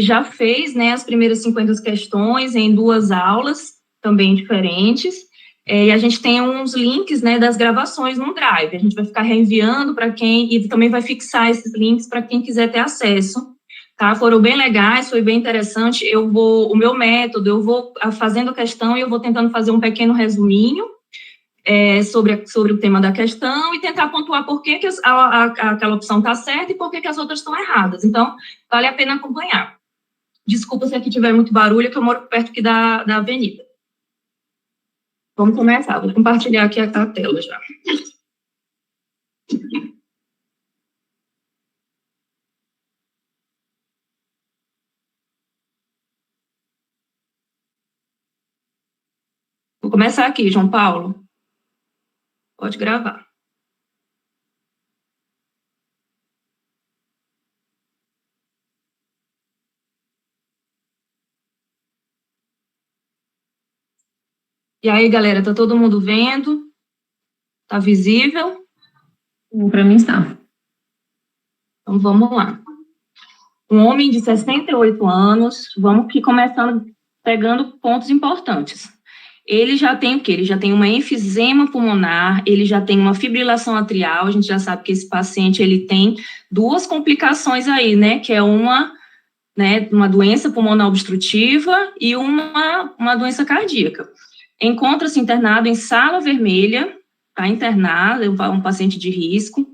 já fez, né, as primeiras 50 questões em 2 aulas, também diferentes, e a gente tem uns links, né, das gravações no Drive, a gente vai ficar reenviando para quem, e também vai fixar esses links para quem quiser ter acesso, tá? Foram bem legais, foi bem interessante, o meu método, eu vou fazendo a questão e eu vou tentando fazer um pequeno resuminho, sobre o tema da questão e tentar pontuar por que aquela opção está certa e por que as outras estão erradas. Então, vale a pena acompanhar. Desculpa se aqui tiver muito barulho, que eu moro perto aqui da avenida. Vamos começar, vou compartilhar aqui a tela já. Vou começar aqui, João Paulo. Pode gravar. E aí, galera, tá todo mundo vendo? Tá visível? Para mim está. Então, vamos lá. Um homem de 68 anos, vamos que começando, pegando pontos importantes. Ele já tem o quê? Ele já tem uma enfisema pulmonar, ele já tem uma fibrilação atrial, a gente já sabe que esse paciente, ele tem 2 complicações aí, né, que é uma doença pulmonar obstrutiva e uma doença cardíaca. Encontra-se internado em sala vermelha, está internado, é um paciente de risco,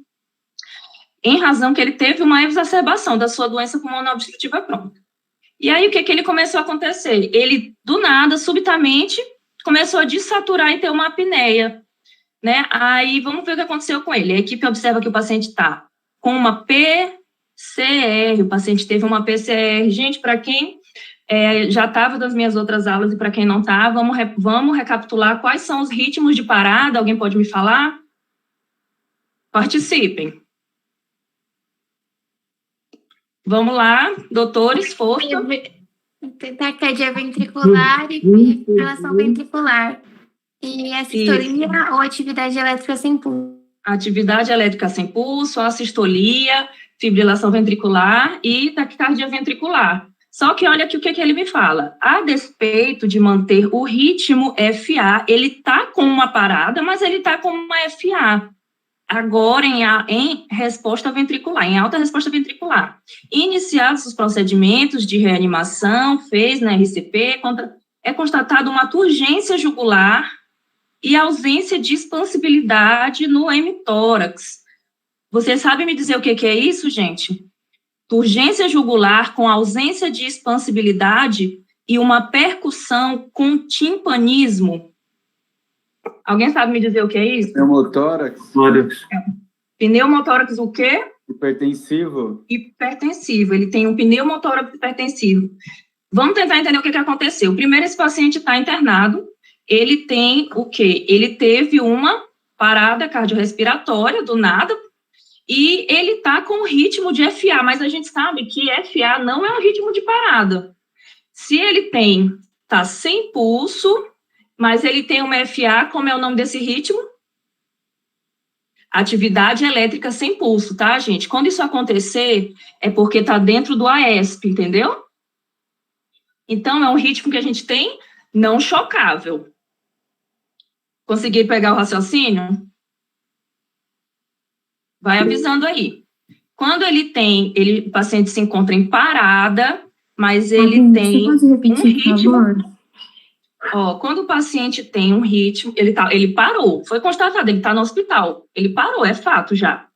em razão que ele teve uma exacerbação da sua doença pulmonar obstrutiva crônica. E aí, o que ele começou a acontecer? Ele, do nada, subitamente, começou a dessaturar e ter uma apneia, né? Aí, vamos ver o que aconteceu com ele. A equipe observa que o paciente está com uma PCR, o paciente teve uma PCR. Gente, para quem já estava das minhas outras aulas e para quem não está, vamos recapitular quais são os ritmos de parada. Alguém pode me falar? Participem. Vamos lá, doutores, força. Taquicardia ventricular e fibrilação ventricular. E assistolia ou atividade elétrica sem pulso. Atividade elétrica sem pulso, assistolia, fibrilação ventricular e taquicardia ventricular. Só que olha aqui o que ele me fala. A despeito de manter o ritmo FA, ele está com uma parada, mas ele está com uma FA. Agora em resposta ventricular, em alta resposta ventricular. Iniciados os procedimentos de reanimação, fez na RCP, é constatada uma turgência jugular e ausência de expansibilidade no hemitórax. Vocês sabem me dizer o que é isso, gente? Turgência jugular com ausência de expansibilidade e uma percussão com timpanismo. Alguém sabe me dizer o que é isso? Pneumotórax. Pneumotórax o quê? Hipertensivo. Hipertensivo. Ele tem um pneumotórax hipertensivo. Vamos tentar entender o que aconteceu. Primeiro, esse paciente está internado. Ele tem o quê? Ele teve uma parada cardiorrespiratória do nada e ele está com o ritmo de FA, mas a gente sabe que FA não é um ritmo de parada. Se ele está sem pulso, mas ele tem uma FA, como é o nome desse ritmo? Atividade elétrica sem pulso, tá, gente? Quando isso acontecer, é porque está dentro do AESP, entendeu? Então, é um ritmo que a gente tem não chocável. Consegui pegar o raciocínio? Vai avisando aí. Quando o paciente se encontra em parada, mas ele tem você pode repetir, um ritmo. por favor? Quando o paciente tem um ritmo, ele parou, foi constatado, ele está no hospital, ele parou, é fato já.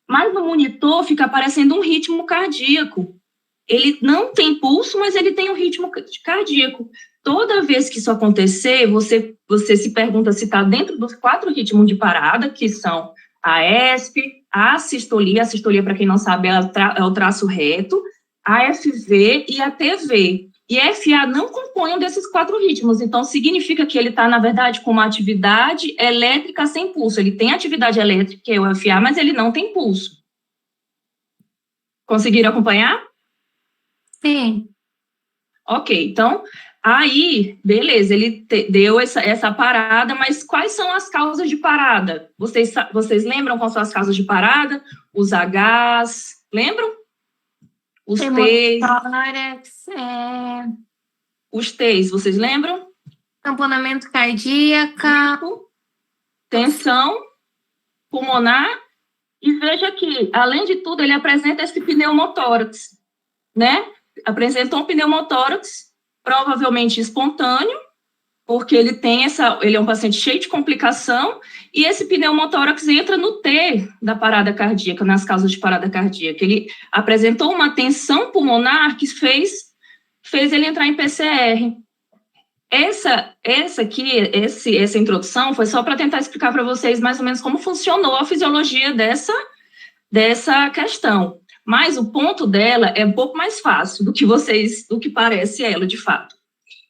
Mas no monitor fica aparecendo um ritmo cardíaco. Ele não tem pulso, mas ele tem um ritmo cardíaco. Toda vez que isso acontecer, você se pergunta se está dentro dos 4 ritmos de parada, que são a ESP, a sistolia, para quem não sabe, é o traço reto, a FV e a TV. E a FA não compõe um desses 4 ritmos, então significa que ele está, na verdade, com uma atividade elétrica sem pulso. Ele tem atividade elétrica, que é o FA, mas ele não tem pulso. Conseguiram acompanhar? Sim. Ok, então, aí, beleza, ele deu essa parada, mas quais são as causas de parada? Vocês lembram quais são as causas de parada? Os Hs, lembram? Os T's, Pneumotórax, vocês lembram? tamponamento cardíaco, Tensão pulmonar, e veja que, além de tudo, ele apresenta esse pneumotórax, né? Apresentou um pneumotórax, provavelmente espontâneo, porque ele é um paciente cheio de complicação, e esse pneumotórax entra no T da parada cardíaca, nas causas de parada cardíaca. Ele apresentou uma tensão pulmonar que fez ele entrar em PCR. Essa introdução foi só para tentar explicar para vocês mais ou menos como funcionou a fisiologia dessa questão. Mas o ponto dela é um pouco mais fácil do que parece ela, de fato.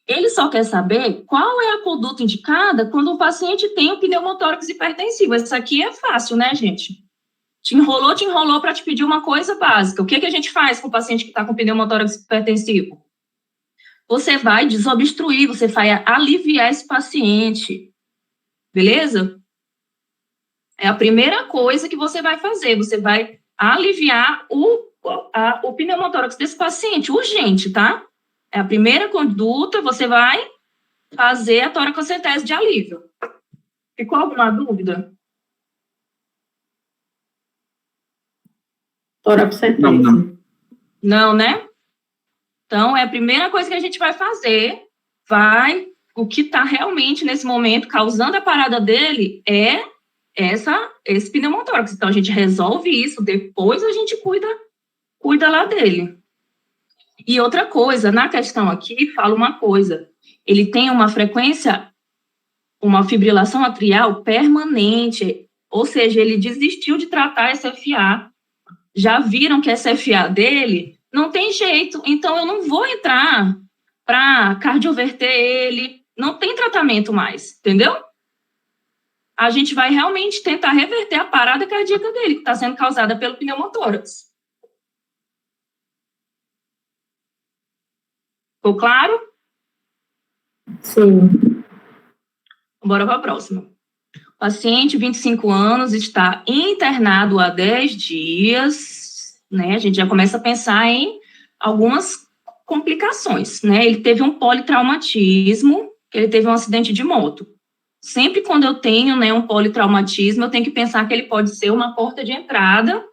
Ele só quer saber qual é a conduta indicada quando o paciente tem o pneumotórax hipertensivo. Isso aqui é fácil, né, gente? Te enrolou para te pedir uma coisa básica. O que a gente faz com o paciente que está com pneumotórax hipertensivo? Você vai desobstruir, você vai aliviar esse paciente, beleza? É a primeira coisa que você vai fazer, você vai aliviar o pneumotórax desse paciente, urgente, tá? É a primeira conduta, você vai fazer a toracocentese de alívio. Ficou alguma dúvida? Toracocentese. Não. Não, né? Então, é a primeira coisa que a gente vai fazer, o que está realmente, nesse momento, causando a parada dele é esse pneumotórax. Então, a gente resolve isso, depois a gente cuida lá dele. E outra coisa, na questão aqui, fala uma coisa, ele tem uma frequência, uma fibrilação atrial permanente, ou seja, ele desistiu de tratar SFA. Já viram que SFA dele não tem jeito, então eu não vou entrar para cardioverter ele, não tem tratamento mais, entendeu? A gente vai realmente tentar reverter a parada cardíaca dele, que está sendo causada pelo pneumotórax. Ficou claro? Sim. Bora para a próxima. Paciente, 25 anos, está internado há 10 dias, né? A gente já começa a pensar em algumas complicações, né? Ele teve um politraumatismo, ele teve um acidente de moto. Sempre quando eu tenho, né, um politraumatismo, eu tenho que pensar que ele pode ser uma porta de entrada,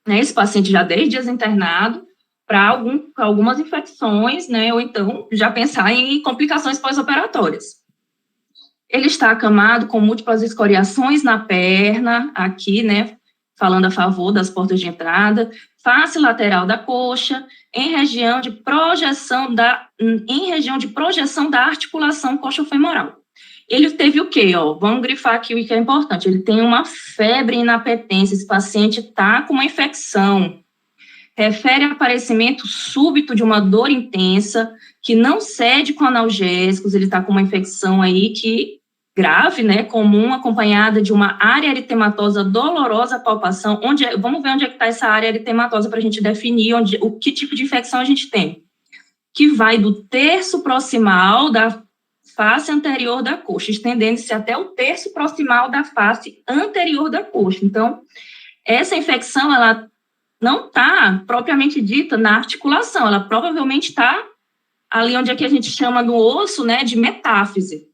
né? Esse paciente já há 10 dias internado, para algumas infecções, né? Ou então já pensar em complicações pós-operatórias. Ele está acamado com múltiplas escoriações na perna, aqui, né, falando a favor das portas de entrada, face lateral da coxa, em região de projeção da articulação coxofemoral. Ele teve o quê, ó? Vamos grifar aqui o que é importante. Ele tem uma febre inapetença, esse paciente está com uma infecção. Refere a aparecimento súbito de uma dor intensa, que não cede com analgésicos, ele está com uma infecção aí grave, né, comum, acompanhada de uma área eritematosa dolorosa, palpação, vamos ver onde é que está essa área eritematosa para a gente definir que tipo de infecção a gente tem, que vai do terço proximal da face anterior da coxa, estendendo-se até o terço proximal da face anterior da coxa. Então, essa infecção, ela não está propriamente dita na articulação, ela provavelmente está ali onde é que a gente chama no osso, né, de metáfise.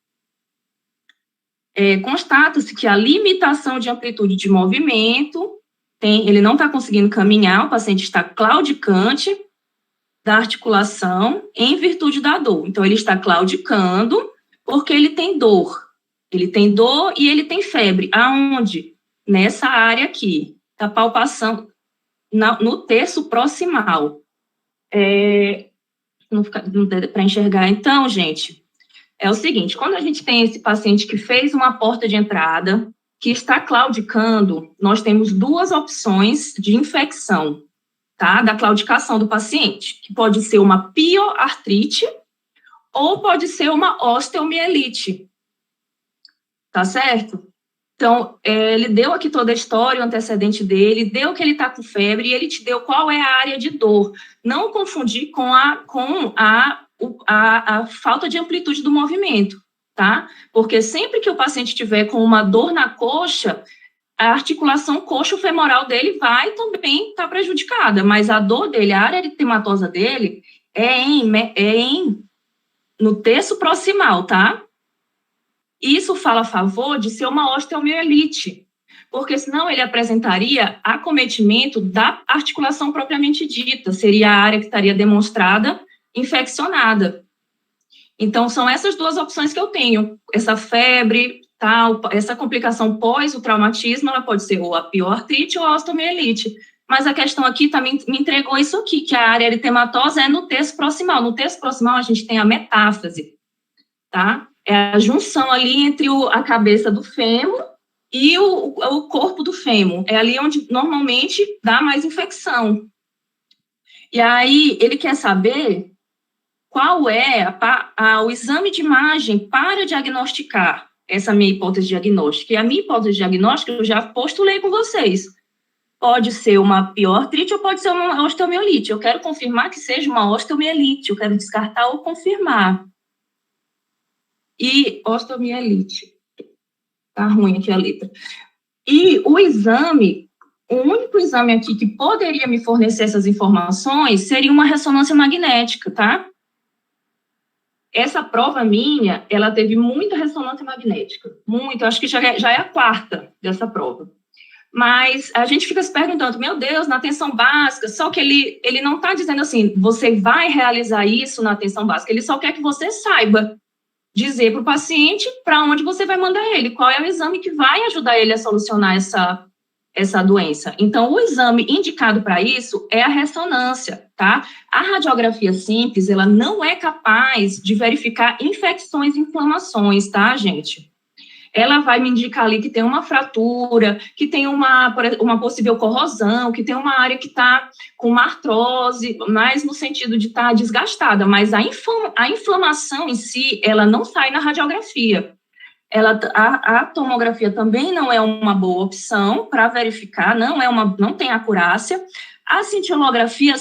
Constata-se que a limitação de amplitude de movimento, ele não está conseguindo caminhar, o paciente está claudicante da articulação em virtude da dor. Então, ele está claudicando porque ele tem dor. Ele tem dor e ele tem febre. Aonde? Nessa área aqui, da palpação, no terço proximal. Não dá para enxergar. Então, gente, é o seguinte, quando a gente tem esse paciente que fez uma porta de entrada, que está claudicando, nós temos duas opções de infecção, tá? Da claudicação do paciente, que pode ser uma pioartrite ou pode ser uma osteomielite, tá certo? Então, ele deu aqui toda a história, o antecedente dele, deu que ele está com febre e ele te deu qual é a área de dor. Não confundir com a falta de amplitude do movimento, tá? Porque sempre que o paciente tiver com uma dor na coxa, a articulação coxo-femoral dele vai também estar prejudicada, mas a dor dele, a área eritematosa dele no terço proximal, tá? Isso fala a favor de ser uma osteomielite, porque senão ele apresentaria acometimento da articulação propriamente dita, seria a área que estaria demonstrada infeccionada. Então, são essas duas opções que eu tenho, essa febre, tal, essa complicação pós o traumatismo, ela pode ser ou a pioartrite ou a osteomielite. Mas a questão aqui também me entregou isso aqui, que a área eritematosa é no terço proximal. No terço proximal, a gente tem a metáfase, tá? É a junção ali entre a cabeça do fêmur e o corpo do fêmur. É ali onde, normalmente, dá mais infecção. E aí, ele quer saber qual é o exame de imagem para diagnosticar essa minha hipótese diagnóstica. E a minha hipótese diagnóstica eu já postulei com vocês. Pode ser uma pioartrite ou pode ser uma osteomielite. Eu quero confirmar que seja uma osteomielite, eu quero descartar ou confirmar. E osteomielite. Tá ruim aqui a letra. E o exame, o único exame aqui que poderia me fornecer essas informações seria uma ressonância magnética, tá? Essa prova minha, ela teve muita ressonância magnética, muito, eu acho que já é a quarta dessa prova. Mas a gente fica se perguntando, meu Deus, na atenção básica, só que ele não está dizendo assim, você vai realizar isso na atenção básica, ele só quer que você saiba dizer para o paciente para onde você vai mandar ele, qual é o exame que vai ajudar ele a solucionar essa doença. Então, o exame indicado para isso é a ressonância, tá? A radiografia simples, ela não é capaz de verificar infecções e inflamações, tá, gente? Ela vai me indicar ali que tem uma fratura, que tem uma possível corrosão, que tem uma área que está com uma artrose, mais no sentido de estar desgastada, mas a inflamação em si, ela não sai na radiografia. A tomografia também não é uma boa opção para verificar, não tem acurácia. A cintilografia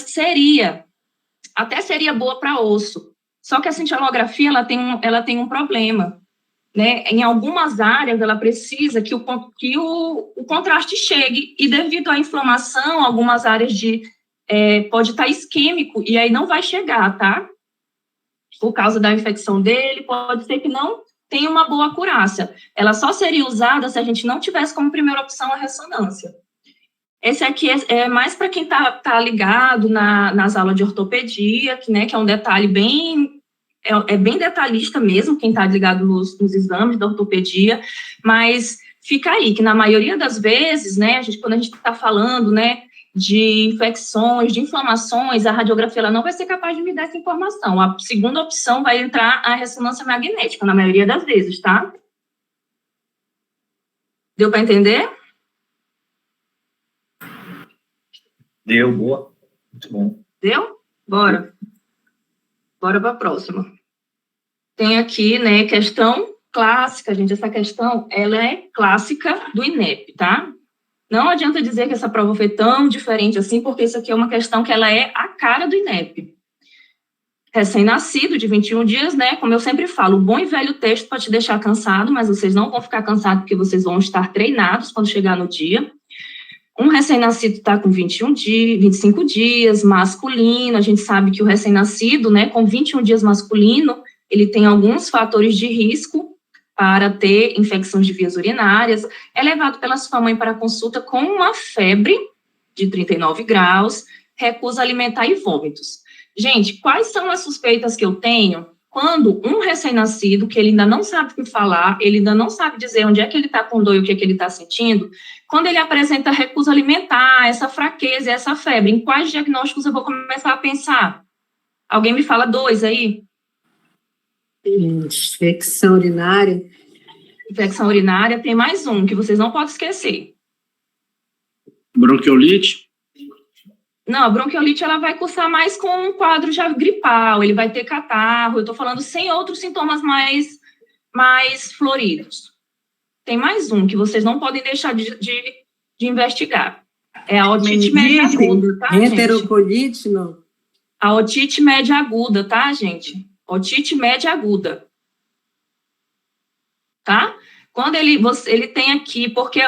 até seria boa para osso, só que a cintilografia ela tem um problema, né? Em algumas áreas ela precisa que o contraste chegue, e devido à inflamação, algumas áreas pode estar isquêmico, e aí não vai chegar, tá? Por causa da infecção dele, pode ser que não tem uma boa acurácia. Ela só seria usada se a gente não tivesse como primeira opção a ressonância. Esse aqui é mais para quem tá ligado nas aulas de ortopedia, que é um detalhe bem detalhista mesmo, quem está ligado nos exames da ortopedia, mas fica aí, que na maioria das vezes, né, quando a gente está falando, né, de infecções, de inflamações, a radiografia ela não vai ser capaz de me dar essa informação. A segunda opção vai entrar a ressonância magnética, na maioria das vezes, tá? Deu para entender? Deu, boa. Muito bom. Deu? Bora. Bora para a próxima. Tem aqui, né, questão clássica, gente. Essa questão, ela é clássica do INEP, tá? Não adianta dizer que essa prova foi tão diferente assim, porque isso aqui é uma questão que ela é a cara do INEP. Recém-nascido, de 21 dias, né? Como eu sempre falo, bom e velho texto para te deixar cansado, mas vocês não vão ficar cansados porque vocês vão estar treinados quando chegar no dia. Um recém-nascido está com 25 dias, masculino. A gente sabe que o recém-nascido, né, com 21 dias masculino, ele tem alguns fatores de risco para ter infecções de vias urinárias. É levado pela sua mãe para consulta com uma febre de 39 graus, recusa alimentar e vômitos. Gente, quais são as suspeitas que eu tenho quando um recém-nascido, que ele ainda não sabe o que falar, ele ainda não sabe dizer onde é que ele está com dor e o que é que ele está sentindo, quando ele apresenta recusa alimentar, essa fraqueza, essa febre, em quais diagnósticos eu vou começar a pensar? Alguém me fala 2 aí? Infecção urinária. Infecção urinária, tem mais um que vocês não podem esquecer. Bronquiolite? Não, a bronquiolite ela vai cursar mais com um quadro já gripal, ele vai ter catarro, eu estou falando sem outros sintomas mais floridos. Tem mais um que vocês não podem deixar de investigar. É a otite média aguda, tá, gente? Enterocolite, não? A otite média aguda, tá, gente? Otite média aguda. Tá? Quando ele tem aqui, porque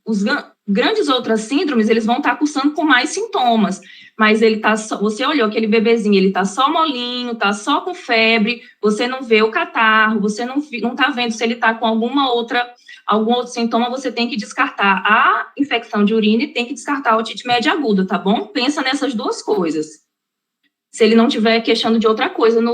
os grandes outras síndromes, eles vão estar cursando com mais sintomas, mas ele tá só, você olhou aquele bebezinho, ele tá só molinho, tá só com febre, você não vê o catarro, você não tá vendo se ele tá com algum outro sintoma, você tem que descartar a infecção de urina e tem que descartar a otite média aguda, tá bom? Pensa nessas duas coisas. Se ele não estiver queixando de outra coisa na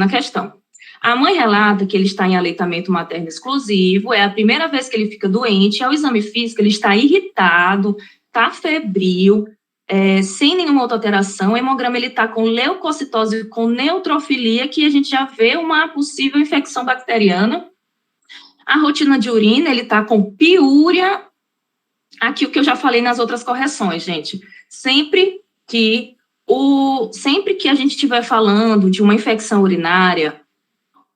questão. A mãe relata que ele está em aleitamento materno exclusivo, é a primeira vez que ele fica doente, ao exame físico ele está irritado, está febril, sem nenhuma outra alteração, o hemograma ele está com leucocitose, com neutrofilia, que a gente já vê uma possível infecção bacteriana. A rotina de urina, ele está com piúria, aqui o que eu já falei nas outras correções, gente, sempre que a gente estiver falando de uma infecção urinária,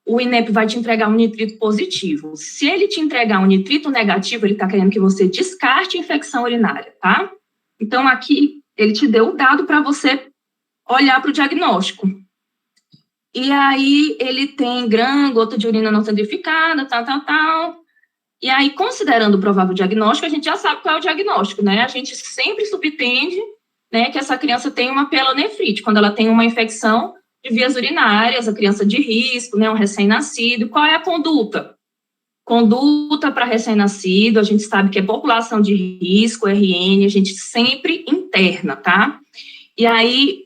o INEP vai te entregar um nitrito positivo. Se ele te entregar um nitrito negativo, ele está querendo que você descarte a infecção urinária, tá? Então, aqui, ele te deu o dado para você olhar para o diagnóstico. E aí, ele tem gota de urina não sandificada, tal. E aí, considerando o provável diagnóstico, a gente já sabe qual é o diagnóstico, né? A gente sempre subtende, né, que essa criança tem uma pielonefrite, quando ela tem uma infecção de vias urinárias, a criança de risco, né, um recém-nascido. Qual é a conduta? Conduta para recém-nascido, a gente sabe que é população de risco, RN, a gente sempre interna, tá? E aí,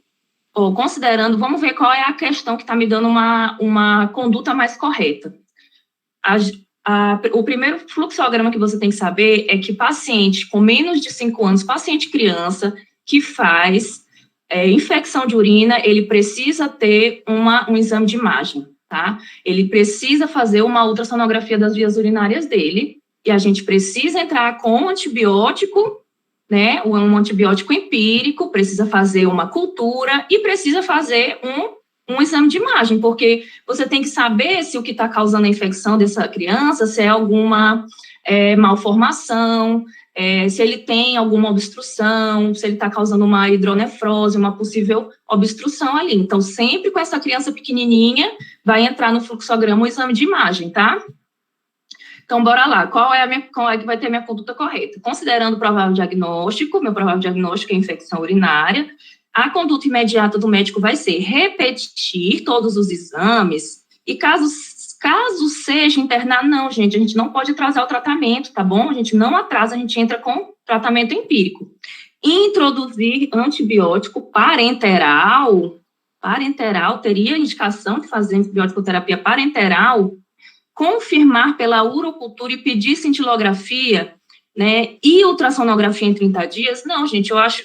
considerando, vamos ver qual é a questão que está me dando uma conduta mais correta. O primeiro fluxograma que você tem que saber é que paciente com menos de 5 anos, paciente criança, que faz infecção de urina, ele precisa ter um exame de imagem, tá? Ele precisa fazer uma ultrassonografia das vias urinárias dele, e a gente precisa entrar com um antibiótico, né? Um antibiótico empírico, precisa fazer uma cultura e precisa fazer um exame de imagem, porque você tem que saber se o que está causando a infecção dessa criança, se é alguma malformação, se ele tem alguma obstrução, se ele está causando uma hidronefrose, uma possível obstrução ali. Então, sempre com essa criança pequenininha, vai entrar no fluxograma o exame de imagem, tá? Então, bora lá. Qual é que vai ter minha conduta correta? Considerando o provável diagnóstico, meu provável diagnóstico é infecção urinária, a conduta imediata do médico vai ser repetir todos os exames e caso seja internar, não, gente, a gente não pode atrasar o tratamento, tá bom? A gente não atrasa, a gente entra com tratamento empírico. Introduzir antibiótico parenteral teria indicação de fazer antibiótico-terapia parenteral, confirmar pela urocultura e pedir cintilografia, né, e ultrassonografia em 30 dias, não, gente, eu acho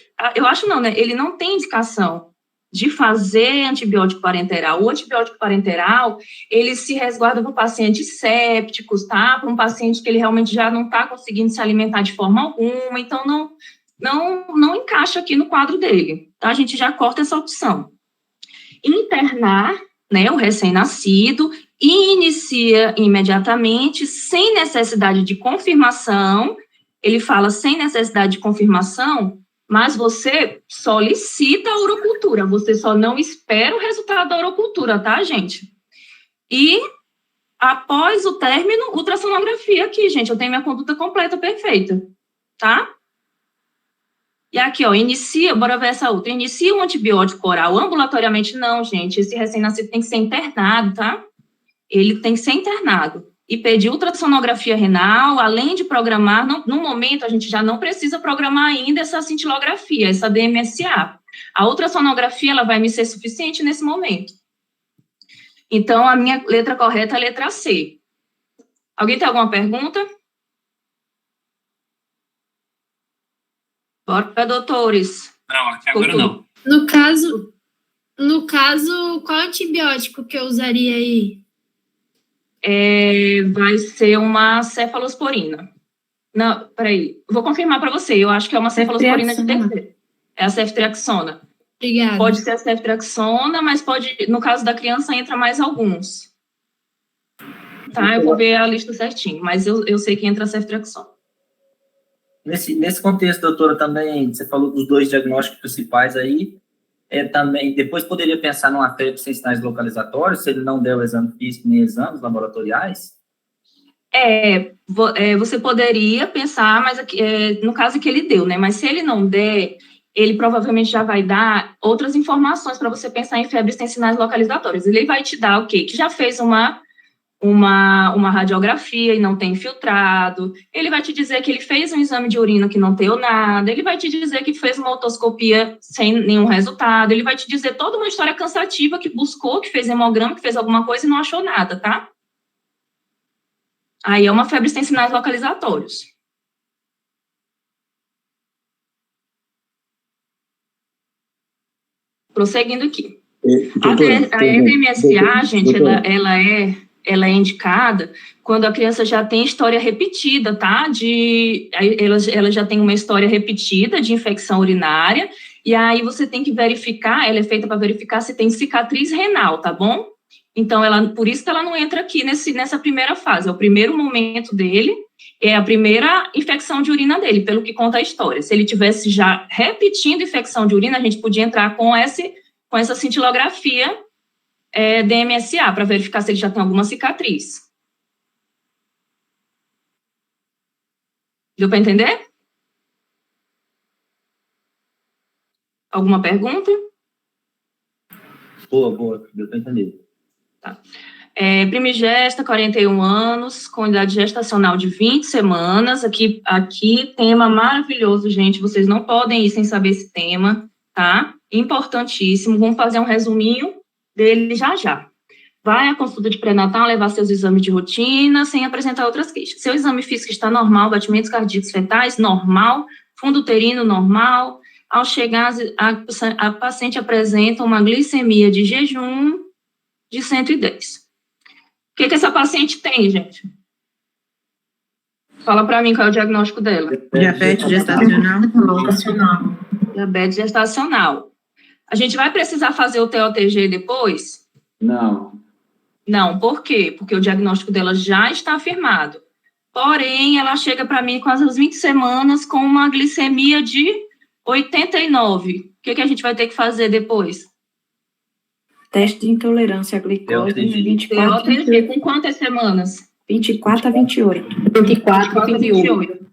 não, né, ele não tem indicação de fazer antibiótico parenteral. O antibiótico parenteral, ele se resguarda para pacientes sépticos, tá? Para um paciente que ele realmente já não está conseguindo se alimentar de forma alguma, então não encaixa aqui no quadro dele, tá? A gente já corta essa opção. Internar, né, o recém-nascido, e inicia imediatamente, sem necessidade de confirmação. Ele fala sem necessidade de confirmação, mas você solicita a urocultura, você só não espera o resultado da urocultura, tá, gente? E, após o término, ultrassonografia aqui, gente, eu tenho minha conduta completa, perfeita, tá? E aqui, bora ver essa outra, inicia um antibiótico oral ambulatoriamente, não, gente, esse recém-nascido tem que ser internado, tá? Ele tem que ser internado. E pedir ultrassonografia renal, além de programar, no momento a gente já não precisa programar ainda essa cintilografia, essa DMSA. A ultrassonografia, ela vai me ser suficiente nesse momento. Então, a minha letra correta é a letra C. Alguém tem alguma pergunta? Bora, doutores. Não, até agora não. No caso, qual antibiótico que eu usaria aí? Vai ser uma cefalosporina. Não, peraí, vou confirmar para você, eu acho que é uma cefalosporina de terceira. É a ceftriaxona. Obrigada. Pode ser a ceftriaxona, mas pode, no caso da criança, entra mais alguns. Tá, eu vou ver a lista certinho, mas eu sei que entra a ceftriaxona. Nesse contexto, doutora, também, você falou dos 2 diagnósticos principais aí, também, depois poderia pensar numa febre sem sinais localizatórios, se ele não der o exame físico nem exames laboratoriais? Você poderia pensar, mas aqui, no caso que ele deu, né? Mas se ele não der, ele provavelmente já vai dar outras informações para você pensar em febre sem sinais localizatórios. Ele vai te dar o quê? Que já fez uma radiografia e não tem infiltrado, ele vai te dizer que ele fez um exame de urina que não deu nada, ele vai te dizer que fez uma otoscopia sem nenhum resultado, ele vai te dizer toda uma história cansativa que buscou, que fez hemograma, que fez alguma coisa e não achou nada, tá? Aí é uma febre sem sinais localizatórios. Prosseguindo aqui. A EDMSA, gente, ela é indicada quando a criança já tem história repetida, tá? Ela já tem uma história repetida de infecção urinária, e aí você tem que verificar, ela é feita para verificar se tem cicatriz renal, tá bom? Então, por isso que ela não entra aqui nessa primeira fase, é o primeiro momento dele, é a primeira infecção de urina dele, pelo que conta a história. Se ele tivesse já repetindo infecção de urina, a gente podia entrar com essa cintilografia DMSA, para verificar se ele já tem alguma cicatriz. Deu para entender? Alguma pergunta? Boa, deu para entender. Tá. Primigesta, 41 anos, com idade gestacional de 20 semanas. Aqui, tema maravilhoso, gente. Vocês não podem ir sem saber esse tema, tá? Importantíssimo. Vamos fazer um resuminho dele já. Vai à consulta de pré-natal, levar seus exames de rotina, sem apresentar outras queixas. Seu exame físico está normal, batimentos cardíacos fetais, normal, fundo uterino, normal. Ao chegar, a paciente apresenta uma glicemia de jejum de 110. O que essa paciente tem, gente? Fala para mim qual é o diagnóstico dela. Diabetes gestacional. Diabetes gestacional. A gente vai precisar fazer o TOTG depois? Não, por quê? Porque o diagnóstico dela já está afirmado. Porém, ela chega para mim com as 20 semanas com uma glicemia de 89. O que a gente vai ter que fazer depois? Teste de intolerância à glicose, 24 TOTG, com quantas semanas? 24 a 28. 24 a 28.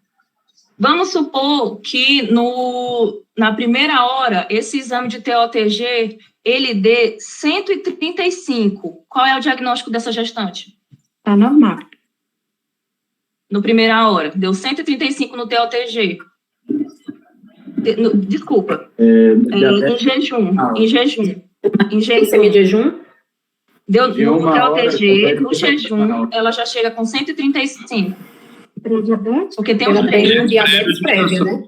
Vamos supor que na primeira hora, esse exame de TOTG, ele dê 135. Qual é o diagnóstico dessa gestante? Tá normal. No primeira hora, deu 135 no TOTG. Desculpa. Em jejum. Glicemia de jejum? Deu no TOTG, no jejum, ela já chega com 135. Pré-diabetes? Porque tem Ela tem diabetes prévia, né?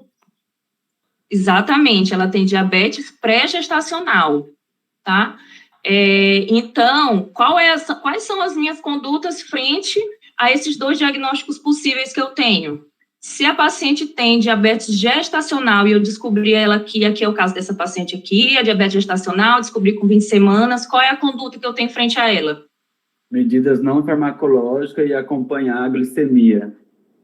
Exatamente, ela tem diabetes pré-gestacional, tá? Então, quais são as minhas condutas frente a esses dois diagnósticos possíveis que eu tenho? Se a paciente tem diabetes gestacional e eu descobri ela aqui é o caso dessa paciente aqui, a diabetes gestacional, descobri com 20 semanas, qual é a conduta que eu tenho frente a ela? Medidas não farmacológicas e acompanhar a glicemia.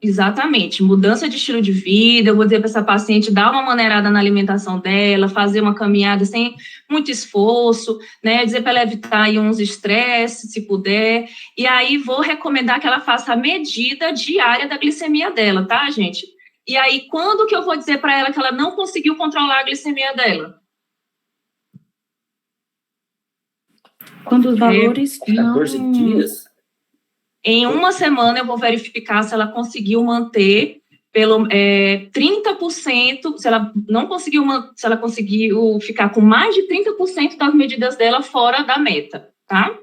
Exatamente, mudança de estilo de vida, eu vou dizer para essa paciente dar uma maneirada na alimentação dela, fazer uma caminhada sem muito esforço, né, dizer para ela evitar aí uns estresses, se puder, e aí vou recomendar que ela faça a medida diária da glicemia dela, tá, gente? E aí, quando que eu vou dizer para ela que ela não conseguiu controlar a glicemia dela? Quando os valores... 14 dias? Em uma semana eu vou verificar se ela conseguiu manter pelo 30%, se ela conseguiu ficar com mais de 30% das medidas dela fora da meta, tá?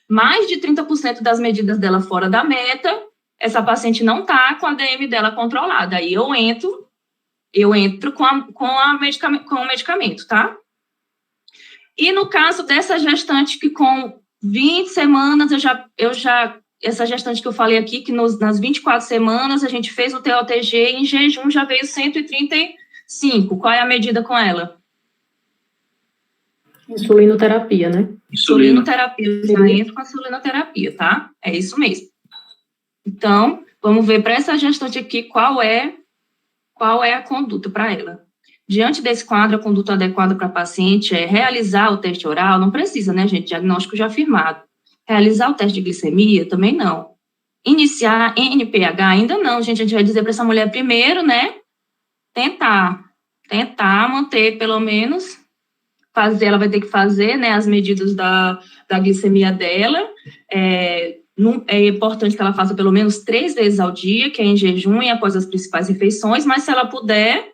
Mais de 30% das medidas dela fora da meta, essa paciente não tá com a DM dela controlada. Aí eu entro com o medicamento, tá? E no caso dessa gestante que com 20 semanas, essa gestante que eu falei aqui, que nas 24 semanas a gente fez o TOTG, em jejum já veio 135. Qual é a medida com ela? Insulinoterapia, né? Insulinoterapia, já entra com a insulinoterapia, tá? É isso mesmo. Então, vamos ver para essa gestante aqui qual é a conduta para ela. Diante desse quadro, a conduta adequada para a paciente é realizar o teste oral, não precisa, né, gente? Diagnóstico já afirmado. Realizar o teste de glicemia, também não. Iniciar NPH, ainda não, gente. A gente vai dizer para essa mulher primeiro, né, tentar manter, pelo menos, ela vai ter que fazer, né, as medidas da glicemia dela. É importante que ela faça pelo menos 3 vezes ao dia, que é em jejum e após as principais refeições, mas se ela puder,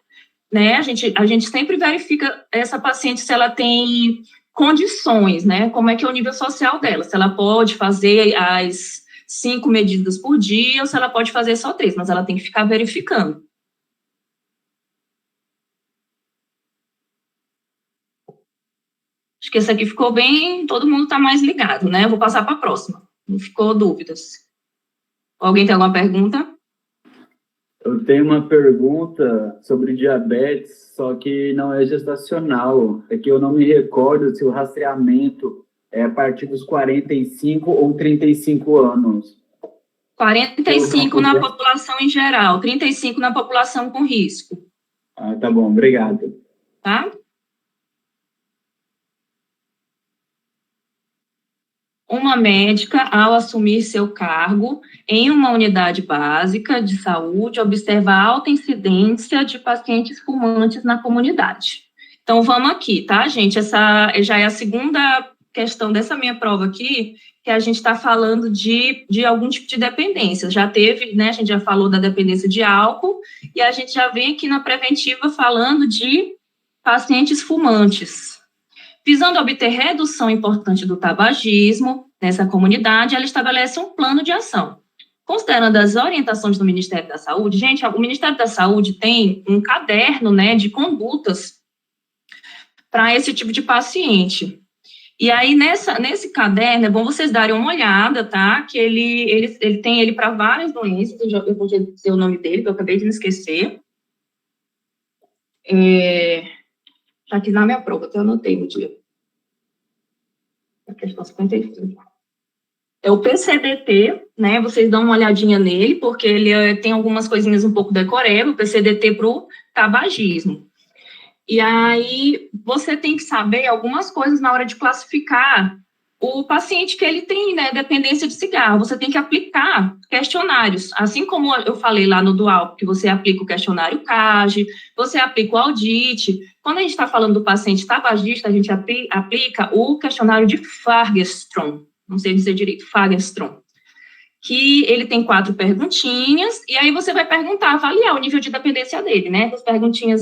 né, a gente sempre verifica essa paciente se ela tem condições, né, como é que é o nível social dela, se ela pode fazer as 5 medidas por dia ou se ela pode fazer só 3, mas ela tem que ficar verificando. Acho que esse aqui ficou bem, todo mundo está mais ligado, né? Eu vou passar para a próxima. Não ficou dúvidas. Alguém tem alguma pergunta? Eu tenho uma pergunta sobre diabetes, só que não é gestacional. É que eu não me recordo se o rastreamento é a partir dos 45 ou 35 anos. 45 na população em geral, 35 na população com risco. Ah, tá bom, obrigado. Tá? Uma médica, ao assumir seu cargo em uma unidade básica de saúde, observa a alta incidência de pacientes fumantes na comunidade. Então, vamos aqui, tá, gente? Essa já é a segunda questão dessa minha prova aqui, que a gente está falando de algum tipo de dependência. Já teve, né, a gente já falou da dependência de álcool, e a gente já vem aqui na preventiva falando de pacientes fumantes. Visando obter redução importante do tabagismo nessa comunidade, ela estabelece um plano de ação. Considerando as orientações do Ministério da Saúde, gente, o Ministério da Saúde tem um caderno, né, de condutas para esse tipo de paciente. E aí, nesse caderno, é bom vocês darem uma olhada, tá? Que ele tem ele para várias doenças, eu vou dizer o nome dele, que eu acabei de me esquecer. Está aqui na minha prova, que eu anotei no dia. A questão 55. É o PCDT, né? Vocês dão uma olhadinha nele, porque ele tem algumas coisinhas um pouco decoradas, o PCDT para o tabagismo. E aí, você tem que saber algumas coisas na hora de classificar o paciente que ele tem, né, dependência de cigarro. Você tem que aplicar questionários, assim como eu falei lá no Dual, que você aplica o questionário CAGE, você aplica o AUDIT. Quando a gente está falando do paciente tabagista, a gente aplica o questionário de Fagerström, não sei dizer direito, Fagerström, que ele tem 4 perguntinhas, e aí você vai perguntar, avaliar o nível de dependência dele, né? As perguntinhas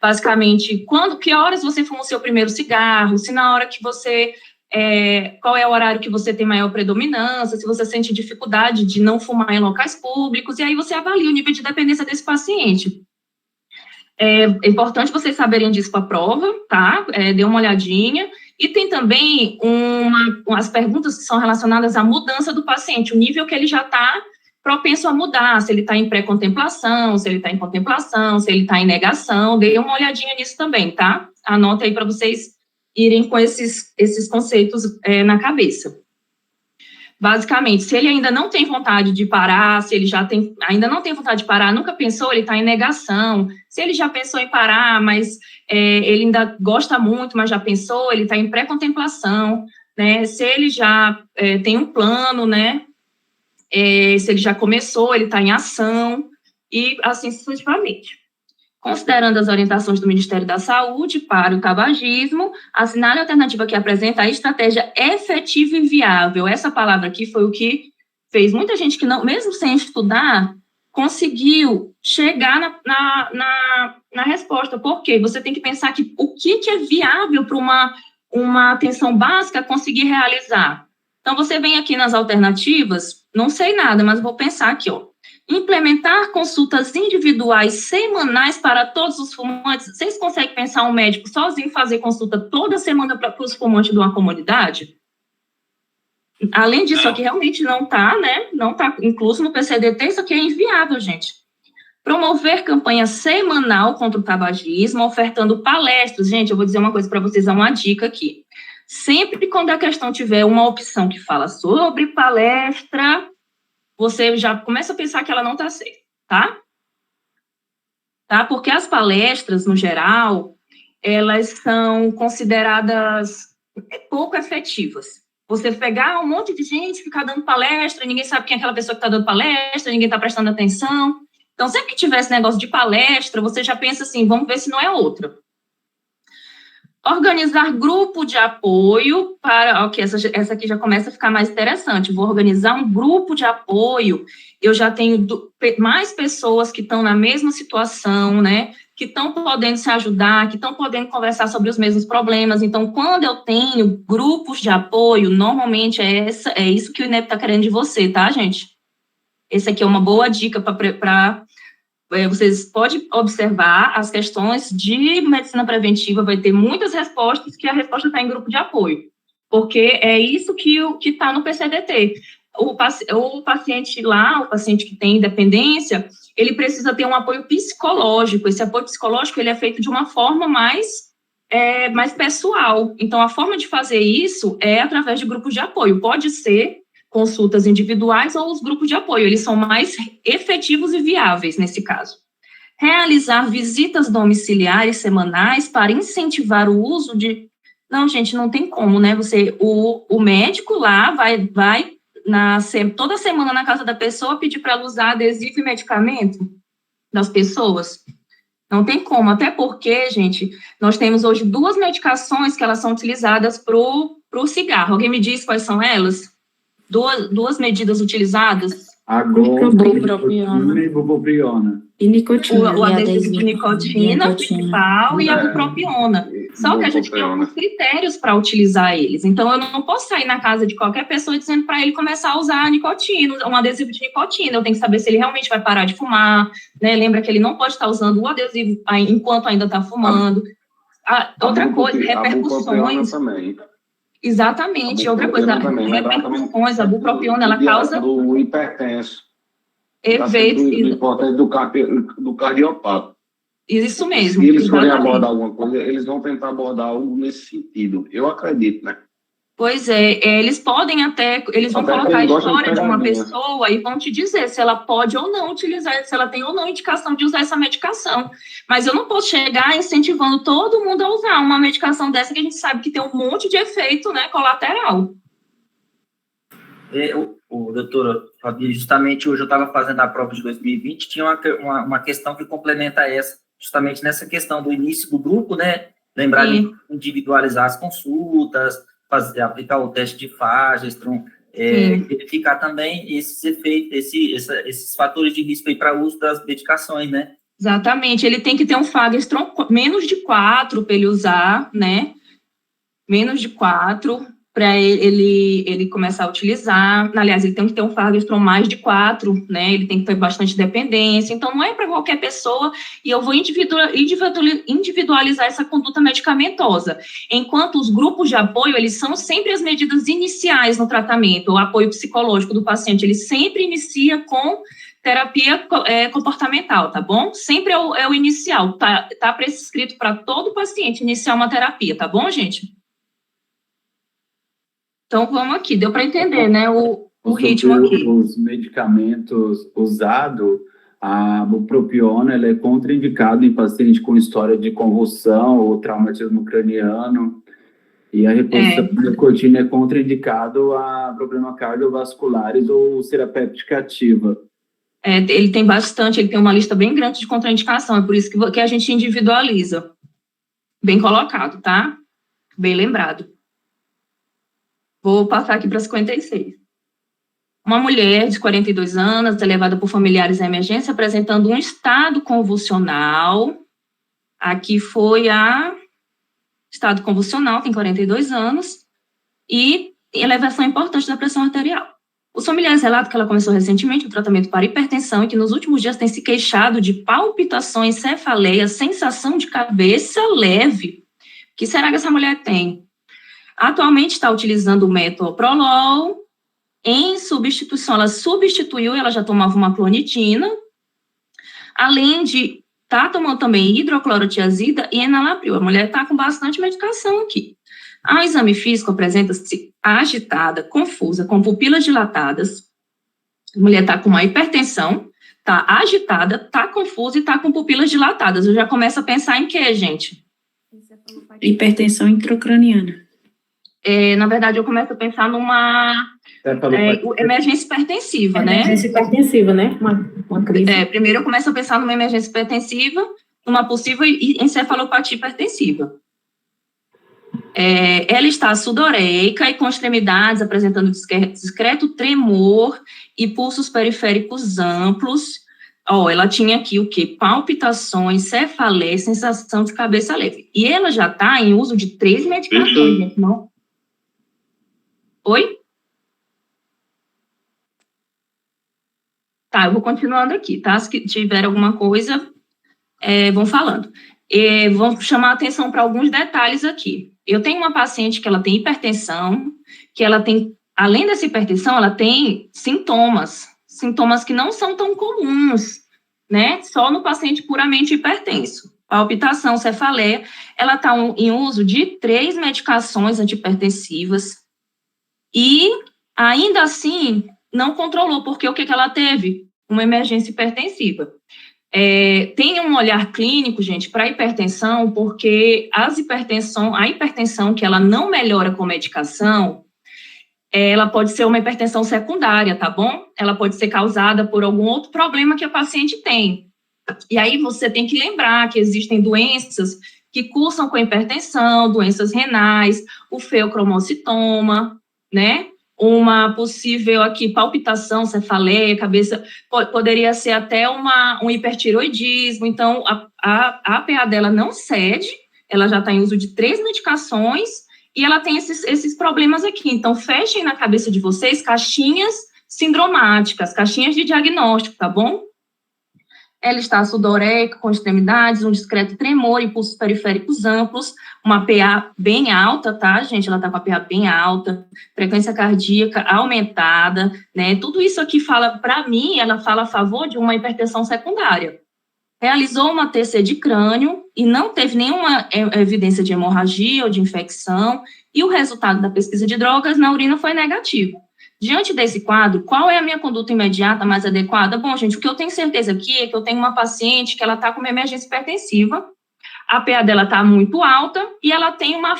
basicamente, que horas você fuma o seu primeiro cigarro, se na hora que você, qual é o horário que você tem maior predominância, se você sente dificuldade de não fumar em locais públicos, e aí você avalia o nível de dependência desse paciente. É importante vocês saberem disso para a prova, tá? Dê uma olhadinha. E tem também as perguntas que são relacionadas à mudança do paciente, o nível que ele já está propenso a mudar, se ele está em pré-contemplação, se ele está em contemplação, se ele está em negação. Dê uma olhadinha nisso também, tá? Anota aí para vocês irem com esses conceitos na cabeça. Basicamente, se ele ainda não tem vontade de parar, se ele ainda não tem vontade de parar, nunca pensou, ele está em negação. Se ele já pensou em parar, mas ele ainda gosta muito, mas já pensou, ele está em pré-contemplação, né? Se ele já tem um plano, né? Se ele já começou, ele está em ação, e assim sucessivamente. Considerando as orientações do Ministério da Saúde para o tabagismo, assinale a alternativa que apresenta a estratégia efetiva e viável. Essa palavra aqui foi o que fez muita gente que, não, mesmo sem estudar, conseguiu chegar na resposta. Por quê? Você tem que pensar que o que é viável para uma atenção básica conseguir realizar. Então, você vem aqui nas alternativas, não sei nada, mas vou pensar aqui, ó. Implementar consultas individuais semanais para todos os fumantes. Vocês conseguem pensar um médico sozinho fazer consulta toda semana para os fumantes de uma comunidade? Além disso, aqui realmente não está, né? Não está incluso no PCDT, isso aqui é inviável, gente. Promover campanha semanal contra o tabagismo, ofertando palestras. Gente, eu vou dizer uma coisa para vocês, uma dica aqui. Sempre quando a questão tiver uma opção que fala sobre palestra, você já começa a pensar que ela não está certa, tá? tá? Porque as palestras, no geral, elas são consideradas pouco efetivas. Você pegar um monte de gente, ficar dando palestra, ninguém sabe quem é aquela pessoa que está dando palestra, ninguém está prestando atenção. Então, sempre que tiver esse negócio de palestra, você já pensa assim, vamos ver se não é outra. Organizar grupo de apoio para... Ok, essa aqui já começa a ficar mais interessante. Vou organizar um grupo de apoio. Eu já tenho mais pessoas que estão na mesma situação, né? Que estão podendo se ajudar, que estão podendo conversar sobre os mesmos problemas. Então, quando eu tenho grupos de apoio, normalmente é isso que o INEP está querendo de você, tá, gente? Essa aqui é uma boa dica para vocês podem observar as questões de medicina preventiva, vai ter muitas respostas que a resposta está em grupo de apoio, porque é isso que está no PCDT. O paciente lá, o paciente que tem dependência, ele precisa ter um apoio psicológico. Esse apoio psicológico, ele é feito de uma forma mais pessoal. Então, a forma de fazer isso é através de grupos de apoio. Pode ser consultas individuais ou os grupos de apoio. Eles são mais efetivos e viáveis nesse caso. Realizar visitas domiciliares semanais para incentivar o uso de... Não, gente, não tem como, né? O médico lá vai toda semana na casa da pessoa pedir para ela usar adesivo e medicamento das pessoas. Não tem como, até porque, gente, nós temos hoje 2 medicações que elas são utilizadas para o cigarro. Alguém me diz quais são elas? Duas medidas utilizadas? Bupropiona e bupropiona. E nicotina. O adesivo de nicotina principal e a bupropiona. Só que a gente tem alguns critérios para utilizar eles. Então, eu não posso sair na casa de qualquer pessoa dizendo para ele começar a usar nicotina, um adesivo de nicotina. Eu tenho que saber se ele realmente vai parar de fumar, né? Lembra que ele não pode estar usando o adesivo enquanto ainda está fumando. Outra coisa, repercussões. Também. Exatamente. Outra coisa, repercussões, a bupropiona, ela causa... Do hipertenso. Efeitos... Do cardiopata. Isso mesmo. Se eles forem abordar alguma coisa, eles vão tentar abordar algo nesse sentido. Eu acredito, né? Pois é, eles podem eles vão colocar a história de uma pessoa e vão te dizer se ela pode ou não utilizar, se ela tem ou não indicação de usar essa medicação. Mas eu não posso chegar incentivando todo mundo a usar uma medicação dessa que a gente sabe que tem um monte de efeito, né, colateral. Doutora Fabi, justamente hoje eu estava fazendo a prova de 2020, tinha uma questão que complementa essa, justamente nessa questão do início do grupo, né? Lembrar de individualizar as consultas, aplicar o teste de Fagerstrom, verificar também esses efeitos, esses fatores de risco aí para o uso das medicações, né? Exatamente, ele tem que ter um Fagerstrom menos de 4 para ele usar, né? Menos de 4 para ele começar a utilizar. Aliás, ele tem que ter um Fagerstrom mais de 4, né? Ele tem que ter bastante dependência. Então, não é para qualquer pessoa e eu vou individualizar essa conduta medicamentosa. Enquanto os grupos de apoio, eles são sempre as medidas iniciais no tratamento. O apoio psicológico do paciente, ele sempre inicia com terapia comportamental, tá bom? Sempre é o inicial. Tá prescrito para todo paciente iniciar uma terapia, tá bom, gente? Então, vamos aqui, deu para entender, né, o ritmo aqui. Os medicamentos usados, a bupropiona, ela é contraindicada em paciente com história de convulsão ou traumatismo craniano, e a reposição de nicotina é contraindicado a problemas cardiovasculares ou serapéptica ativa. Ele tem bastante, ele tem uma lista bem grande de contraindicação, é por isso que a gente individualiza. Bem colocado, tá? Bem lembrado. Vou passar aqui para 56. Uma mulher de 42 anos, levada por familiares à emergência, apresentando um estado convulsional. Aqui foi estado convulsional, tem 42 anos, e elevação importante da pressão arterial. Os familiares relatam que ela começou recentemente o tratamento para hipertensão e que nos últimos dias tem se queixado de palpitações, cefaleia, sensação de cabeça leve. O que será que essa mulher tem? Atualmente está utilizando o metoprolol, em substituição, ela já tomava uma clonidina, além de estar tomando também hidroclorotiazida e enalapril. A mulher está com bastante medicação aqui. Ao exame físico, apresenta-se agitada, confusa, com pupilas dilatadas. A mulher está com uma hipertensão, tá agitada, tá confusa e tá com pupilas dilatadas. Eu já começo a pensar em quê, gente? Hipertensão intracraniana. Na verdade, eu começo a pensar numa emergência hipertensiva, né? Emergência hipertensiva, né? Uma crise. Primeiro eu começo a pensar numa emergência hipertensiva, numa possível encefalopatia hipertensiva. Ela está sudoreica e com extremidades apresentando discreto tremor e pulsos periféricos amplos. Ela tinha aqui o quê? Palpitações, cefaleia, sensação de cabeça leve. E ela já está em uso de 3 medicações, gente, não? Oi? Tá, eu vou continuando aqui, tá? Se tiver alguma coisa, vão falando. Vamos chamar a atenção para alguns detalhes aqui. Eu tenho uma paciente que ela tem hipertensão, que ela tem, além dessa hipertensão, ela tem sintomas que não são tão comuns, né? Só no paciente puramente hipertenso. Palpitação, cefaleia, ela está em uso de 3 medicações antihipertensivas e, ainda assim, não controlou, porque o que ela teve? Uma emergência hipertensiva. Tem um olhar clínico, gente, para a hipertensão, porque a hipertensão que ela não melhora com medicação, ela pode ser uma hipertensão secundária, tá bom? Ela pode ser causada por algum outro problema que a paciente tem. E aí você tem que lembrar que existem doenças que cursam com hipertensão, doenças renais, o feocromocitoma, né? Uma possível aqui palpitação, cefaleia, cabeça, poderia ser até um hipertiroidismo. Então, a APA dela não cede, ela já está em uso de 3 medicações e ela tem esses problemas aqui. Então, fechem na cabeça de vocês caixinhas sindromáticas, caixinhas de diagnóstico, tá bom? Ela está sudoreica, com extremidades, um discreto tremor e pulsos periféricos amplos, uma PA bem alta, tá, gente? Ela está com a PA bem alta, frequência cardíaca aumentada, né? Tudo isso aqui fala, para mim, ela fala a favor de uma hipertensão secundária. Realizou uma TC de crânio e não teve nenhuma evidência de hemorragia ou de infecção, e o resultado da pesquisa de drogas na urina foi negativo. Diante desse quadro, qual é a minha conduta imediata mais adequada? Bom, gente, o que eu tenho certeza aqui é que eu tenho uma paciente que ela está com uma emergência hipertensiva, a PA dela está muito alta e ela tem uma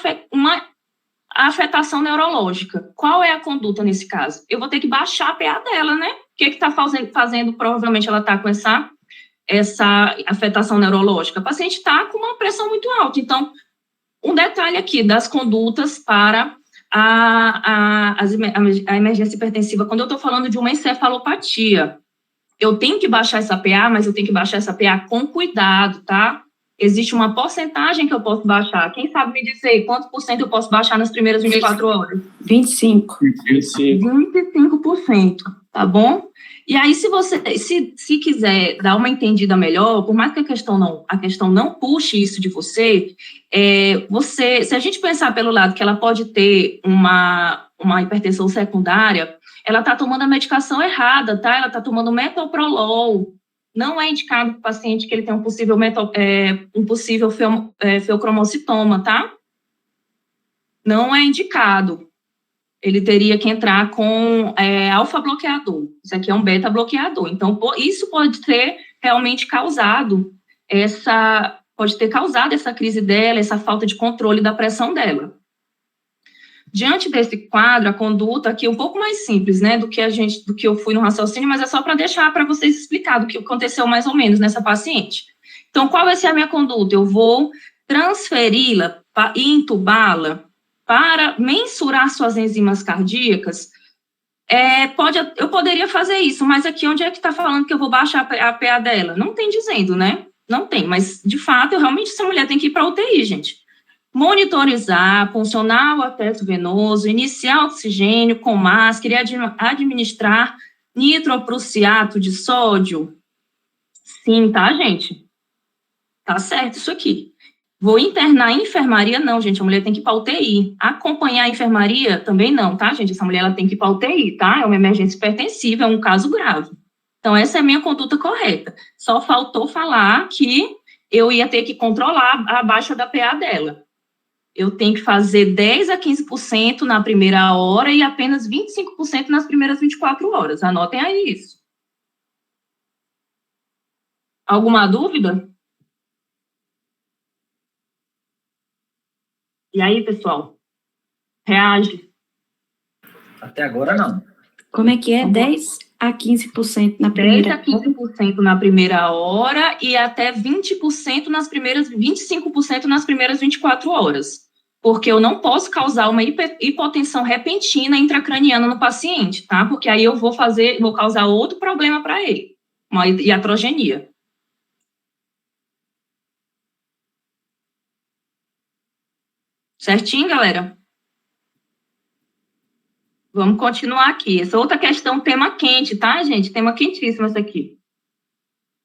afetação neurológica. Qual é a conduta nesse caso? Eu vou ter que baixar a PA dela, né? O que está fazendo? Provavelmente ela está com essa afetação neurológica. A paciente está com uma pressão muito alta. Então, um detalhe aqui das condutas para a emergência hipertensiva, quando eu estou falando de uma encefalopatia, eu tenho que baixar essa PA, mas eu tenho que baixar essa PA com cuidado, tá? Existe uma porcentagem que eu posso baixar. Quem sabe me dizer quanto por cento eu posso baixar nas primeiras 24 horas? 25%. 25%, tá bom? E aí, se quiser dar uma entendida melhor, por mais que a questão não puxe isso de você, se a gente pensar pelo lado que ela pode ter uma hipertensão secundária, ela está tomando a medicação errada, tá? Ela está tomando metoprolol. Não é indicado para o paciente que ele tem um possível feocromocitoma, tá? Não é indicado. Ele teria que entrar com alfa-bloqueador. Isso aqui é um beta-bloqueador. Então, isso pode ter realmente causado essa crise dela, essa falta de controle da pressão dela. Diante desse quadro, a conduta aqui é um pouco mais simples, né, do que eu fui no raciocínio, mas é só para deixar para vocês explicar do que aconteceu mais ou menos nessa paciente. Então, qual vai ser a minha conduta? Eu vou transferi-la e intubá-la para mensurar suas enzimas cardíacas. Eu poderia fazer isso, mas aqui onde é que está falando que eu vou baixar a PA dela? Não tem dizendo, né? Não tem, mas de fato, realmente essa mulher tem que ir para a UTI, gente. Monitorizar, funcionar o acesso venoso, iniciar oxigênio com máscara e administrar nitroprussiato de sódio. Sim, tá, gente? Tá certo isso aqui. Vou internar em enfermaria? Não, gente, a mulher tem que ir para UTI. Acompanhar a enfermaria? Também não, tá, gente? Essa mulher ela tem que ir para UTI, tá? É uma emergência hipertensiva, é um caso grave. Então, essa é a minha conduta correta. Só faltou falar que eu ia ter que controlar a baixa da PA dela. Eu tenho que fazer 10% a 15% na primeira hora e apenas 25% nas primeiras 24 horas. Anotem aí isso. Alguma dúvida? E aí, pessoal? Reage. Até agora, não. Como é que é? 10 a 15% na 10 primeira a 15% na primeira hora e até 20% nas primeiras, 25% nas primeiras 24 horas. Porque eu não posso causar uma hipotensão repentina intracraniana no paciente, tá? Porque aí eu vou causar outro problema para ele, uma iatrogenia. Certinho, galera? Vamos continuar aqui. Essa outra questão, tema quente, tá, gente? Tema quentíssimo essa aqui.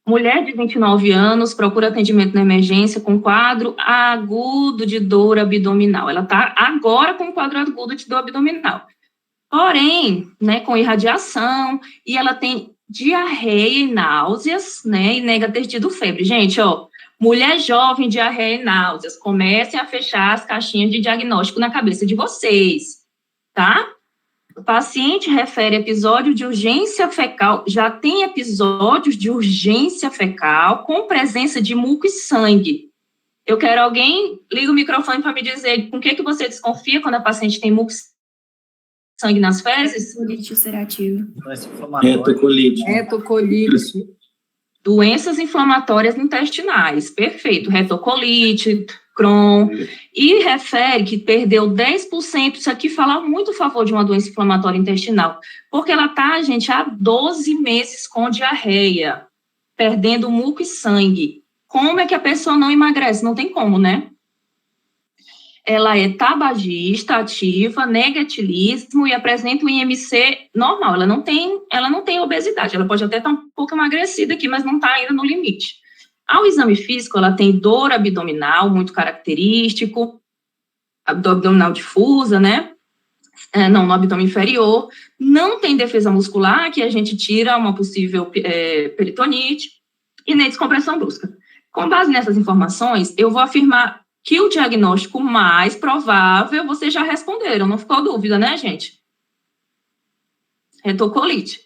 Mulher de 29 anos procura atendimento na emergência com quadro agudo de dor abdominal. Ela está agora com quadro agudo de dor abdominal. Porém, né, com irradiação, e ela tem diarreia e náuseas, né, e nega ter tido febre. Gente, ó, mulher jovem, diarreia e náuseas, comecem a fechar as caixinhas de diagnóstico na cabeça de vocês, tá? O paciente refere episódio de urgência fecal, já tem episódios de urgência fecal com presença de muco e sangue. Eu quero alguém, liga o microfone para me dizer com que você desconfia quando a paciente tem muco e sangue nas fezes? colite ulcerativa. Retocolite. Retocolite. Doenças inflamatórias intestinais, perfeito, retocolite, Crohn, e refere que perdeu 10%, isso aqui fala muito a favor de uma doença inflamatória intestinal, porque ela está, gente, há 12 meses com diarreia, perdendo muco e sangue. Como é que a pessoa não emagrece? Não tem como, né? Ela é tabagista, ativa, nega etilismo e apresenta um IMC normal. Ela não tem obesidade. Ela pode até estar um pouco emagrecida aqui, mas não está ainda no limite. Ao exame físico, ela tem dor abdominal, muito característico, abdominal difusa, né? No abdômen inferior. Não tem defesa muscular, que a gente tira uma possível peritonite, e nem descompressão brusca. Com base nessas informações, eu vou afirmar que o diagnóstico mais provável, vocês já responderam, não ficou dúvida, né, gente? Retocolite.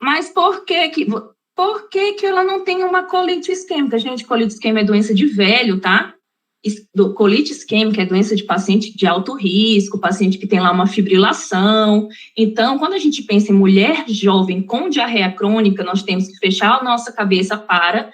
Mas por que ela não tem uma colite isquêmica? Gente, colite isquêmica é doença de velho, tá? Colite isquêmica é doença de paciente de alto risco, paciente que tem lá uma fibrilação. Então, quando a gente pensa em mulher jovem com diarreia crônica, nós temos que fechar a nossa cabeça para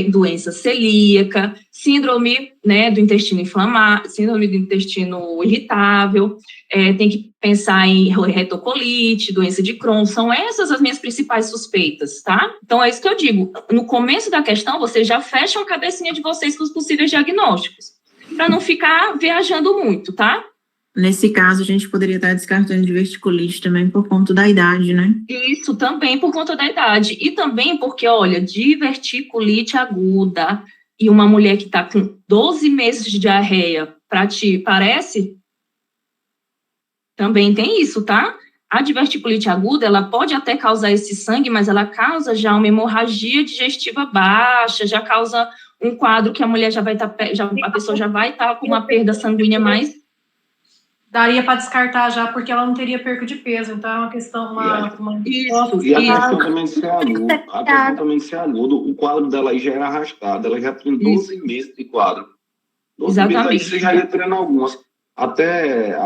doença celíaca, síndrome, né, do intestino inflamado, síndrome do intestino irritável, tem que pensar em retocolite, doença de Crohn, são essas as minhas principais suspeitas, tá? Então, é isso que eu digo, no começo da questão, vocês já fecham a cabecinha de vocês com os possíveis diagnósticos, para não ficar viajando muito, tá? Nesse caso, a gente poderia estar descartando diverticulite também por conta da idade, né? Isso, também por conta da idade. E também porque, olha, diverticulite aguda e uma mulher que está com 12 meses de diarreia, para ti, parece? Também tem isso, tá? A diverticulite aguda, ela pode até causar esse sangue, mas ela causa já uma hemorragia digestiva baixa, já causa um quadro que a mulher já vai estar, a pessoa já vai estar com uma perda sanguínea mais... Daria para descartar já, porque ela não teria perca de peso. Então, é uma questão, Isso. E a questão também de ser agudo. A questão também de ser agudo, o quadro dela aí já era arrastado. Ela já tinha 12 meses de quadro. 12 meses aí você já ia tirando algumas. Até,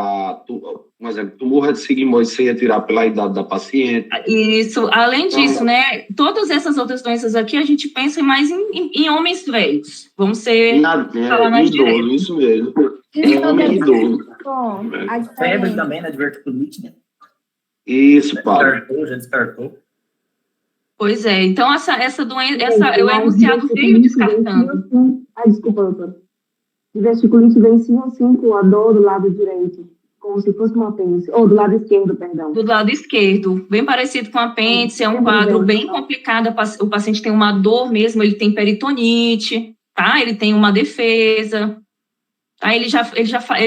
um exemplo, tumor de sigmoide você ia tirar pela idade da paciente. Isso. Além disso, né, todas essas outras doenças aqui, a gente pensa mais em homens velhos. Vamos falar mais direto. Isso mesmo. Homem idoso. Febre também, né, diverticulite, né? Isso, Paulo. Já descartou. Pois é, então essa doença, eu enunciado veio descartando. Desculpa, doutora. Diverticulite vem sim ou sim com a dor do lado direito, como se fosse uma apêndice, ou do lado esquerdo, perdão. Do lado esquerdo, bem parecido com a apêndice, é um quadro bem complicado, o paciente tem uma dor mesmo, ele tem peritonite, tá? Ele tem uma defesa, tá? Ele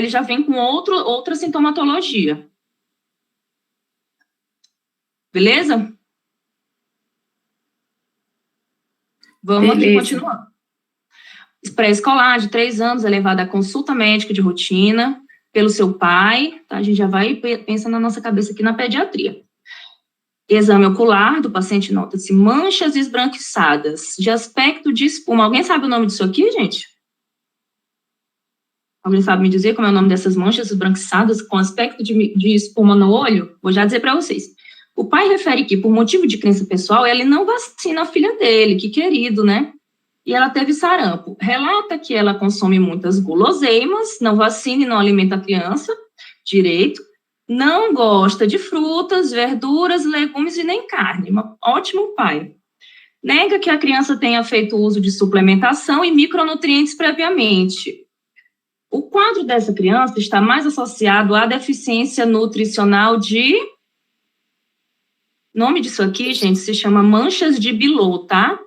já vem com outra sintomatologia. Beleza? Vamos aqui continuar. Pré-escolar de 3 anos, é levada à consulta médica de rotina pelo seu pai, tá? A gente já vai pensando na nossa cabeça aqui na pediatria. Exame ocular do paciente, nota-se manchas esbranquiçadas de aspecto de espuma. Alguém sabe o nome disso aqui, gente? Alguém sabe me dizer como é o nome dessas manchas esbranquiçadas com aspecto de espuma no olho? Vou já dizer para vocês. O pai refere que, por motivo de crença pessoal, ele não vacina a filha dele, que querido, né? E ela teve sarampo. Relata que ela consome muitas guloseimas, não vacina e não alimenta a criança direito, não gosta de frutas, verduras, legumes e nem carne. Ótimo pai. Nega que a criança tenha feito uso de suplementação e micronutrientes previamente. O quadro dessa criança está mais associado à deficiência nutricional de... O nome disso aqui, gente, se chama manchas de Bilot, tá?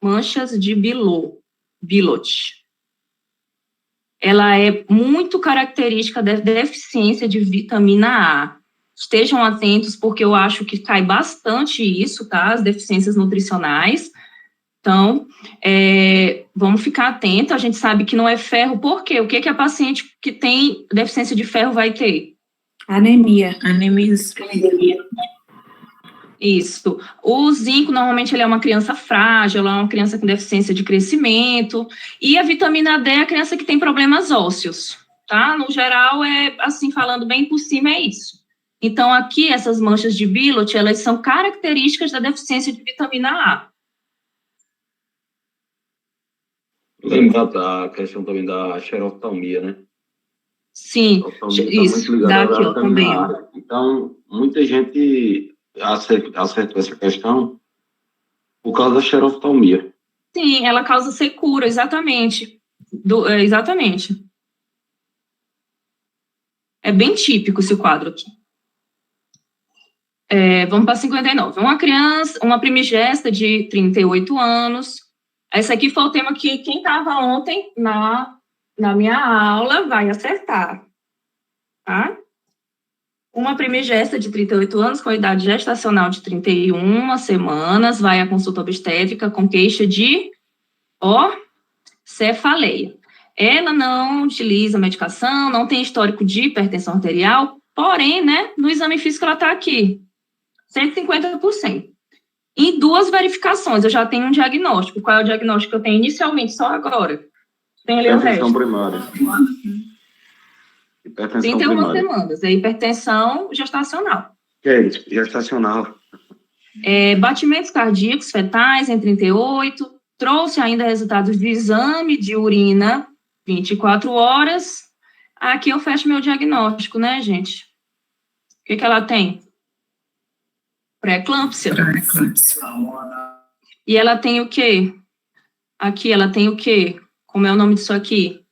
Manchas de Bilot. Ela é muito característica da deficiência de vitamina A. Estejam atentos, porque eu acho que cai bastante isso, tá? As deficiências nutricionais. Então, vamos ficar atento. A gente sabe que não é ferro, por quê? O que que a paciente que tem deficiência de ferro vai ter? Anemia. Anemia. Isso. O zinco, normalmente, ele é uma criança frágil, ela é uma criança com deficiência de crescimento, e a vitamina D é a criança que tem problemas ósseos, tá? No geral, assim, falando bem por cima, é isso. Então, aqui, essas manchas de Bilot, elas são características da deficiência de vitamina A. Lembrar da questão também da xeroftalmia, né? Sim, isso, dá aqui, ó, também, ó. Então, muita gente acertou essa questão por causa da xeroftalmia. Sim, ela causa secura, exatamente. Exatamente. É bem típico esse quadro aqui. Vamos para 59. Uma criança, uma primigesta de 38 anos. Esse aqui foi o tema que quem estava ontem na minha aula vai acertar. Tá? Uma primigesta de 38 anos, com idade gestacional de 31 semanas, vai à consulta obstétrica com queixa de cefaleia. Ela não utiliza medicação, não tem histórico de hipertensão arterial, porém, né, no exame físico ela está aqui, 150%. Em 2 verificações, eu já tenho um diagnóstico. Qual é o diagnóstico que eu tenho inicialmente, só agora? Tem ali o resto. Hipertensão primária. Hipertensão 31 primária. semanas, é hipertensão gestacional. Que é isso? Gestacional. Batimentos cardíacos fetais em 38, trouxe ainda resultados de exame de urina, 24 horas. Aqui eu fecho meu diagnóstico, né, gente? O que ela tem? Pré-eclâmpsia. E ela tem o quê? Aqui ela tem o quê? Como é o nome disso aqui?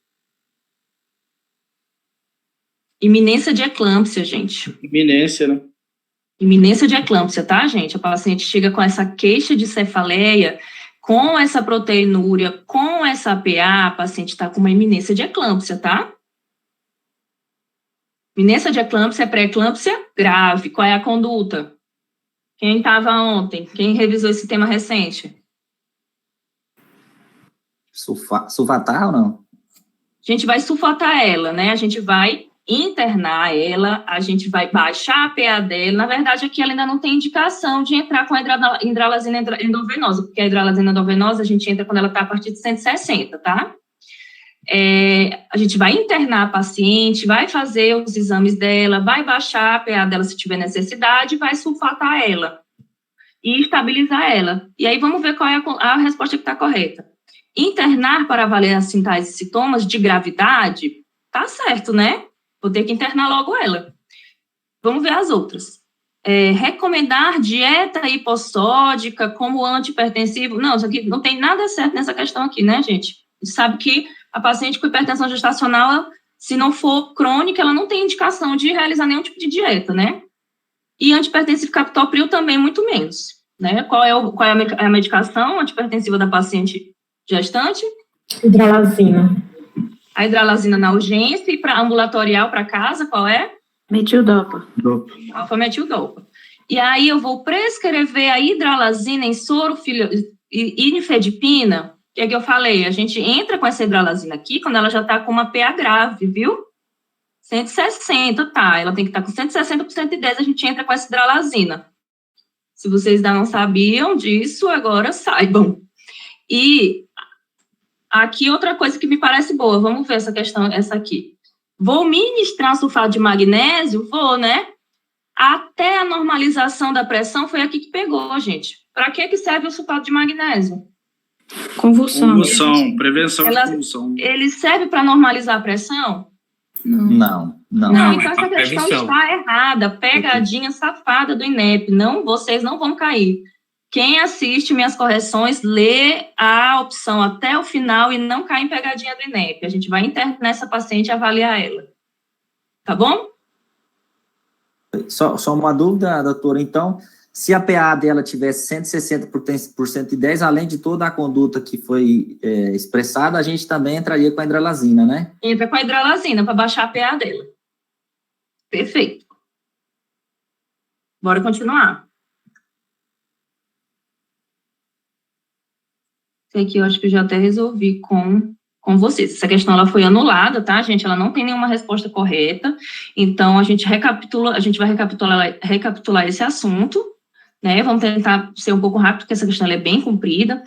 Iminência de eclâmpsia, gente. Iminência, né? Iminência de eclâmpsia, tá, gente? A paciente chega com essa queixa de cefaleia, com essa proteinúria, com essa APA, a paciente está com uma iminência de eclâmpsia, tá? Iminência de eclâmpsia é pré-eclâmpsia grave. Qual é a conduta? Quem estava ontem? Quem revisou esse tema recente? Sulfatar ou não? A gente vai sulfatar ela, né? A gente vai internar ela, a gente vai baixar a PA dela. Na verdade, aqui ela ainda não tem indicação de entrar com a hidralazina endovenosa, porque a hidralazina endovenosa a gente entra quando ela está a partir de 160, tá? A gente vai internar a paciente, vai fazer os exames dela, vai baixar a PA dela se tiver necessidade, vai sulfatar ela e estabilizar ela. E aí vamos ver qual é a resposta que está correta. Internar para avaliar sinais e sintomas de gravidade, tá certo, né? Vou ter que internar logo ela. Vamos ver as outras. Recomendar dieta hipossódica como antihipertensivo. Não, isso aqui não tem nada certo nessa questão aqui, né, gente? A gente sabe que a paciente com hipertensão gestacional, se não for crônica, ela não tem indicação de realizar nenhum tipo de dieta, né? E antihipertensivo captopril também, muito menos, né? Qual é a medicação antihipertensiva da paciente gestante? Hidralazina. A hidralazina na urgência e para ambulatorial para casa, qual é? Metildopa. Alfa-metildopa. E aí eu vou prescrever a hidralazina em soro e nifedipina. O que é que eu falei? A gente entra com essa hidralazina aqui quando ela já está com uma PA grave, viu? 160, tá. Ela tem que estar com 160 por 110, a gente entra com essa hidralazina. Se vocês ainda não sabiam disso, agora saibam. E aqui outra coisa que me parece boa, vamos ver essa questão, essa aqui. Vou ministrar sulfato de magnésio? Vou, né? Até a normalização da pressão foi aqui que pegou, gente. Para que serve o sulfato de magnésio? Convulsão. Convulsão, prevenção de convulsão. Ele serve para normalizar a pressão? Não. Não, então essa questão está errada. Pegadinha safada do INEP. Não, vocês não vão cair. Quem assiste minhas correções, lê a opção até o final e não cai em pegadinha do INEP. A gente vai internar essa paciente e avaliar ela. Tá bom? Só uma dúvida, doutora. Então, se a PA dela tivesse 160 por 110, além de toda a conduta que foi expressada, a gente também entraria com a hidralazina, né? Entra com a hidralazina para baixar a PA dela. Perfeito. Bora continuar. Esse aqui eu acho que eu já até resolvi com vocês. Essa questão ela foi anulada, tá, gente? Ela não tem nenhuma resposta correta. Então, a gente vai recapitular esse assunto, né? Vamos tentar ser um pouco rápido, porque essa questão ela é bem comprida.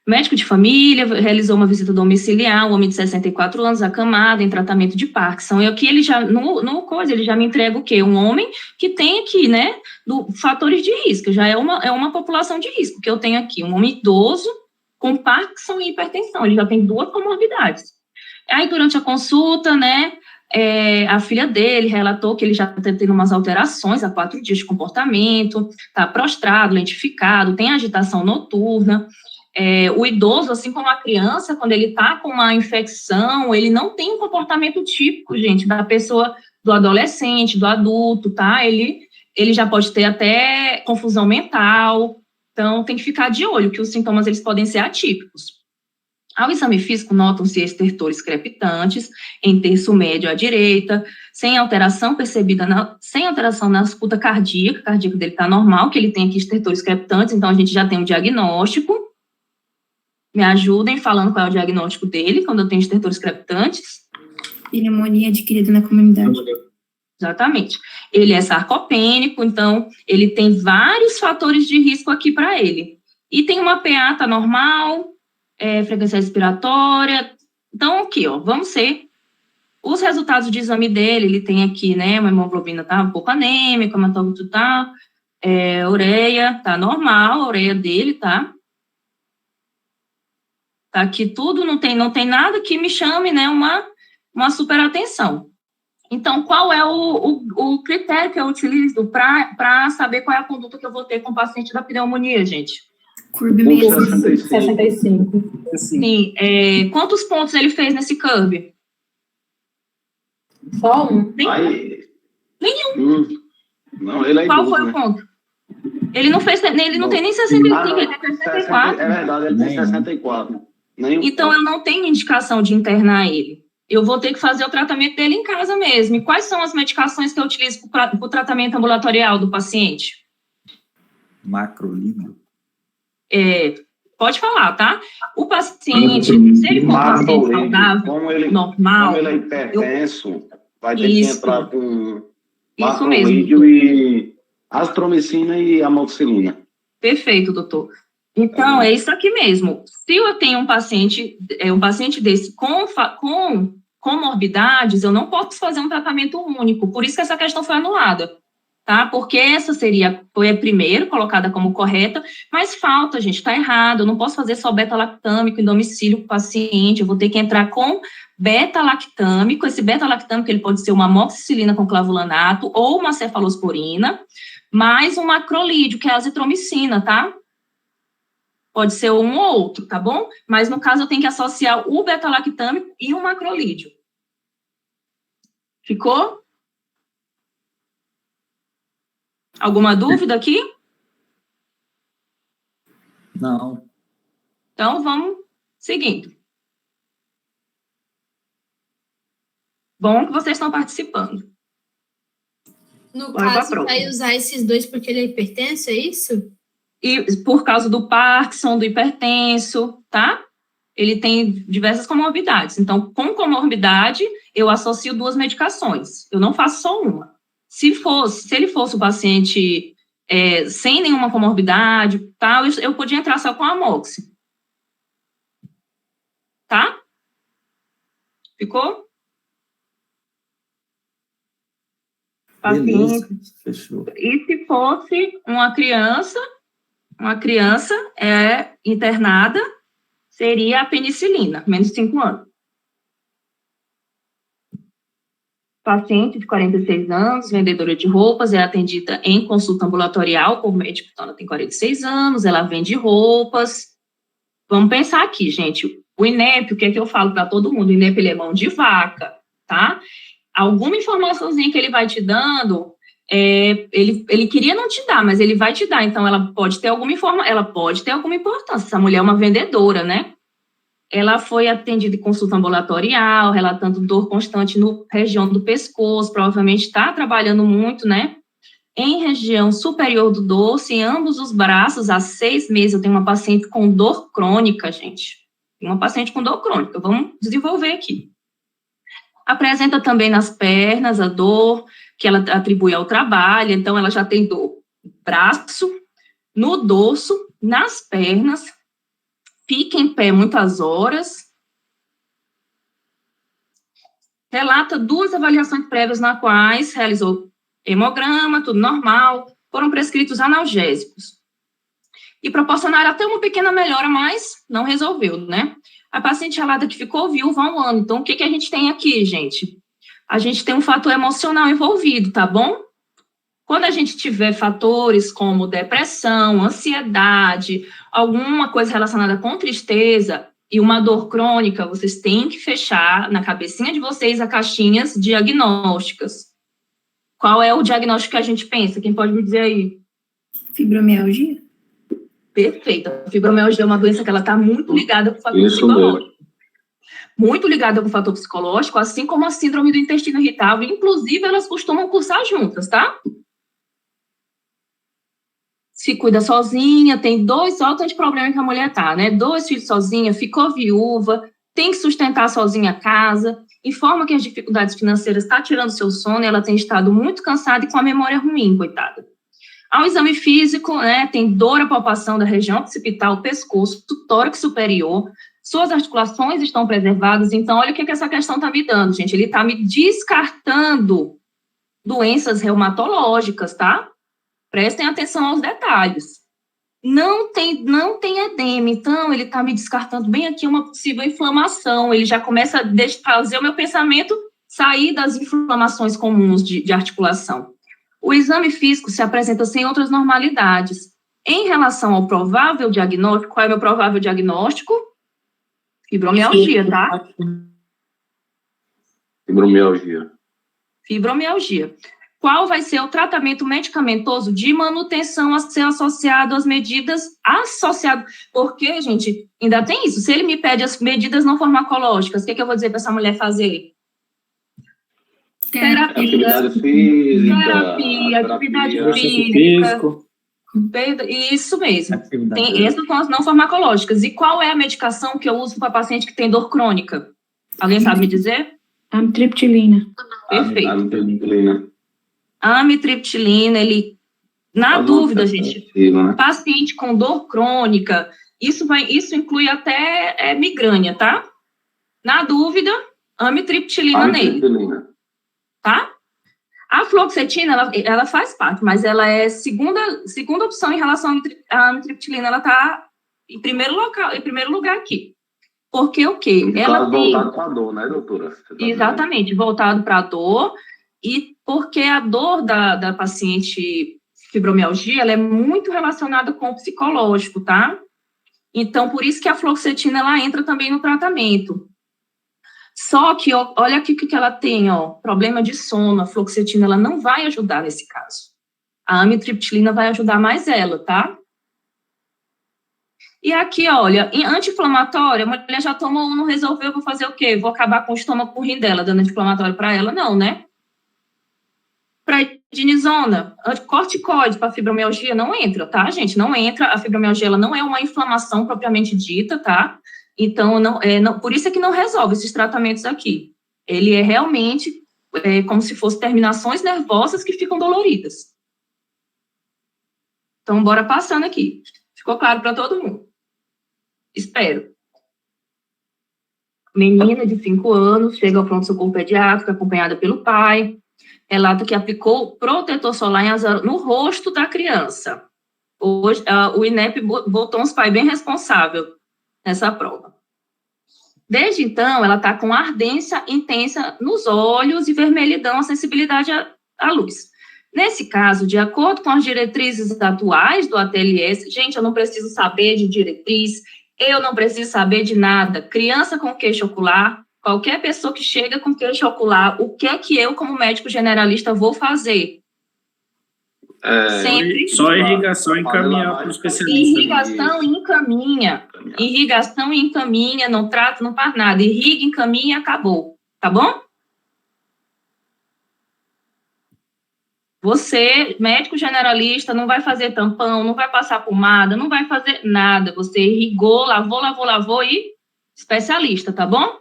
Médico de família realizou uma visita domiciliar, um homem de 64 anos, acamado, em tratamento de Parkinson. E aqui ele já, ele já me entrega o quê? Um homem que tem aqui, né, fatores de risco, já é uma população de risco, que eu tenho aqui, um homem idoso com Parkinson e hipertensão, ele já tem 2 comorbidades. Aí, durante a consulta, né, a filha dele relatou que ele já está tendo umas alterações há 4 dias de comportamento, está prostrado, lentificado, tem agitação noturna. O idoso, assim como a criança, quando ele está com uma infecção, ele não tem um comportamento típico, gente, da pessoa, do adolescente, do adulto, tá? Ele já pode ter até confusão mental, então tem que ficar de olho, que os sintomas eles podem ser atípicos. Ao exame físico, notam-se estertores crepitantes, em terço médio à direita, sem alteração na escuta cardíaca, a cardíaca dele está normal, que ele tem aqui estertores crepitantes, então a gente já tem um diagnóstico. Me ajudem falando qual é o diagnóstico dele, quando eu tenho estertores crepitantes. Pneumonia adquirida na comunidade. Exatamente. Ele é sarcopênico, então ele tem vários fatores de risco aqui para ele. E tem uma PA, tá normal, frequência respiratória. Então, aqui, ó, vamos ser os resultados de exame dele. Ele tem aqui, né, uma hemoglobina tá um pouco anêmica, hematócrito tá, ureia tá normal, a ureia dele tá. Tá aqui tudo, não tem nada que me chame, né, uma superatenção. Então, qual é o critério que eu utilizo para saber qual é a conduta que eu vou ter com o paciente da pneumonia, gente? Curva 65. Sim. Quantos pontos ele fez nesse curve? Só um? Nenhum. Não, ele é Qual idoso, foi né? o ponto? Ele não fez, ele não tem nem 65, ele tem 64. É verdade, ele tem 64. Então, eu não tenho indicação de internar ele. Eu vou ter que fazer o tratamento dele em casa mesmo. E quais são as medicações que eu utilizo para o tratamento ambulatorial do paciente? Macrolídeo. Pode falar, tá? O paciente, se ele for um paciente saudável, normal... Como ele é hipertenso, vai ter que entrar com isso mesmo. macrolídeo e azitromicina e amoxicilina. Perfeito, doutor. Então, é isso aqui mesmo. Se eu tenho um paciente desse com comorbidades, eu não posso fazer um tratamento único. Por isso que essa questão foi anulada, tá? Porque essa foi a primeira colocada como correta, mas falta, gente, tá errado. Eu não posso fazer só beta-lactâmico em domicílio com o paciente, eu vou ter que entrar com beta-lactâmico. Esse beta-lactâmico, ele pode ser uma amoxicilina com clavulanato ou uma cefalosporina, mais um macrolídeo, que é a azitromicina, tá? Pode ser um ou outro, tá bom? Mas, no caso, eu tenho que associar o beta-lactâmico e o macrolídeo. Ficou? Alguma dúvida aqui? Não. Então, vamos seguindo. Bom que vocês estão participando. No caso, vai usar esses dois porque ele é hipertenso, é isso? E por causa do Parkinson, do hipertenso, tá? ele tem diversas comorbidades. Então, com comorbidade, eu associo 2 medicações. Eu não faço só uma. Se ele fosse o paciente sem nenhuma comorbidade, tal, eu podia entrar só com a amoxi. Tá? Ficou? Beleza, fechou. E se fosse uma criança internada, seria a penicilina, menos de 5 anos. Paciente de 46 anos, vendedora de roupas, é atendida em consulta ambulatorial por médico, então ela tem 46 anos, ela vende roupas. Vamos pensar aqui, gente, o INEP, o que é que eu falo para todo mundo? O INEP, ele é mão de vaca, tá? Alguma informaçãozinha que ele vai te dando, ele queria não te dar, mas ele vai te dar, então ela pode ter alguma importância. Essa mulher é uma vendedora, né? Ela foi atendida em consulta ambulatorial, relatando dor constante na região do pescoço, provavelmente está trabalhando muito, né? Em região superior do dorso, em ambos os braços, há 6 meses, eu tenho uma paciente com dor crônica, gente. Uma paciente com dor crônica, vamos desenvolver aqui. Apresenta também nas pernas a dor que ela atribui ao trabalho, então ela já tem dor no braço, no dorso, nas pernas, fica em pé muitas horas, relata 2 avaliações prévias na quais realizou hemograma, tudo normal, foram prescritos analgésicos. E proporcionaram até uma pequena melhora, mas não resolveu, né? A paciente relata que ficou viúva há 1 ano. Então, o que a gente tem aqui, gente? A gente tem um fator emocional envolvido, tá bom? Quando a gente tiver fatores como depressão, ansiedade, alguma coisa relacionada com tristeza e uma dor crônica, vocês têm que fechar na cabecinha de vocês as caixinhas diagnósticas. Qual é o diagnóstico que a gente pensa? Quem pode me dizer aí? Fibromialgia? Perfeito. A fibromialgia é uma doença que ela está muito ligada com o fator psicológico. Muito ligada com o fator psicológico, assim como a síndrome do intestino irritável. Inclusive, elas costumam cursar juntas, tá? Se cuida sozinha, tem 2, olha o tanto de problema que a mulher tá, né? 2 filhos sozinha, ficou viúva, tem que sustentar sozinha a casa, informa que as dificuldades financeiras estão tirando seu sono, ela tem estado muito cansada e com a memória ruim, coitada. Ao exame físico, né, tem dor à palpação da região occipital, pescoço, tórax superior, suas articulações estão preservadas, então olha o que essa questão está me dando, gente, ele está me descartando doenças reumatológicas, tá? Prestem atenção aos detalhes. Não tem edema, então ele está me descartando bem aqui uma possível inflamação, ele já começa a fazer o meu pensamento sair das inflamações comuns de articulação. O exame físico se apresenta sem outras normalidades. Em relação ao provável diagnóstico, qual é o meu provável diagnóstico? Fibromialgia, tá? Fibromialgia. Qual vai ser o tratamento medicamentoso de manutenção a ser associado às medidas associadas? Porque, gente, ainda tem isso. Se ele me pede as medidas não farmacológicas, o que eu vou dizer para essa mulher fazer? Atividade física. Atividade física. Isso mesmo. Essas são as não farmacológicas. E qual é a medicação que eu uso para paciente que tem dor crônica? Alguém sabe me dizer? Amitriptilina. Perfeito. Amitriptilina. Amitriptilina, na dúvida, gente, paciente com dor crônica, isso inclui até migrânia, tá? Na dúvida, amitriptilina nele. Tá? A fluoxetina, ela faz parte, mas ela é segunda opção em relação à amitriptilina, ela tá em primeiro lugar aqui. Porque o quê? Ela tem... Voltado para a dor, né, doutora? Exatamente, voltado para a dor, e porque a dor da paciente fibromialgia, ela é muito relacionada com o psicológico, tá? Então, por isso que a fluoxetina, ela entra também no tratamento. Só que, ó, olha aqui o que ela tem, ó, problema de sono, a fluoxetina, ela não vai ajudar nesse caso. A amitriptilina vai ajudar mais ela, tá? E aqui, olha, em anti-inflamatória, a mulher já tomou um, não resolveu, vou fazer o quê? Vou acabar com o estômago com o rim dela, dando anti-inflamatório para ela? Não, né? Prednisona, anticorticoide para fibromialgia não entra, tá, gente? Não entra, a fibromialgia ela não é uma inflamação propriamente dita, tá? Então, por isso é que não resolve esses tratamentos aqui. Ele é realmente como se fossem terminações nervosas que ficam doloridas. Então, bora passando aqui. Ficou claro para todo mundo? Espero. Menina de 5 anos, chega ao pronto-socorro pediátrico, acompanhada pelo pai, relata que aplicou protetor solar no rosto da criança. Hoje, o INEP botou uns pais bem responsáveis nessa prova. Desde então, ela está com ardência intensa nos olhos e vermelhidão, a sensibilidade à luz. Nesse caso, de acordo com as diretrizes atuais do ATLS, gente, eu não preciso saber de diretriz, eu não preciso saber de nada. Criança com queixo ocular, qualquer pessoa que chega com queixo ocular, o que é que eu, como médico generalista, vou fazer? Sempre. Só irrigação e encaminhar para o especialista. Irrigação e encaminha, não trata, não faz nada. Irriga, encaminha e acabou. Tá bom? Você, médico generalista, não vai fazer tampão, não vai passar pomada, não vai fazer nada. Você irrigou, lavou e especialista, tá bom?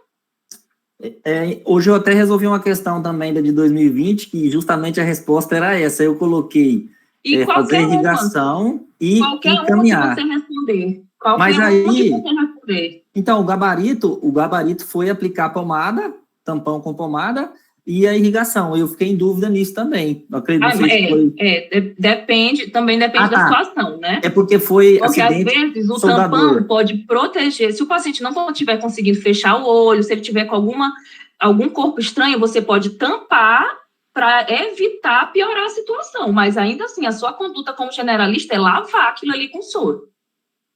Hoje eu até resolvi uma questão também de 2020, que justamente a resposta era essa. Eu coloquei fazer irrigação e encaminhar. Qualquer uma que você responder. Mas aí, então, o gabarito foi aplicar pomada, tampão com pomada, e a irrigação. Eu fiquei em dúvida nisso também. Não acredito depende da situação, né? É porque foi Porque acidente às vezes o soldador. tampão pode proteger. Se o paciente não estiver conseguindo fechar o olho, se ele tiver com algum corpo estranho, você pode tampar para evitar piorar a situação. Mas ainda assim, a sua conduta como generalista é lavar aquilo ali com soro.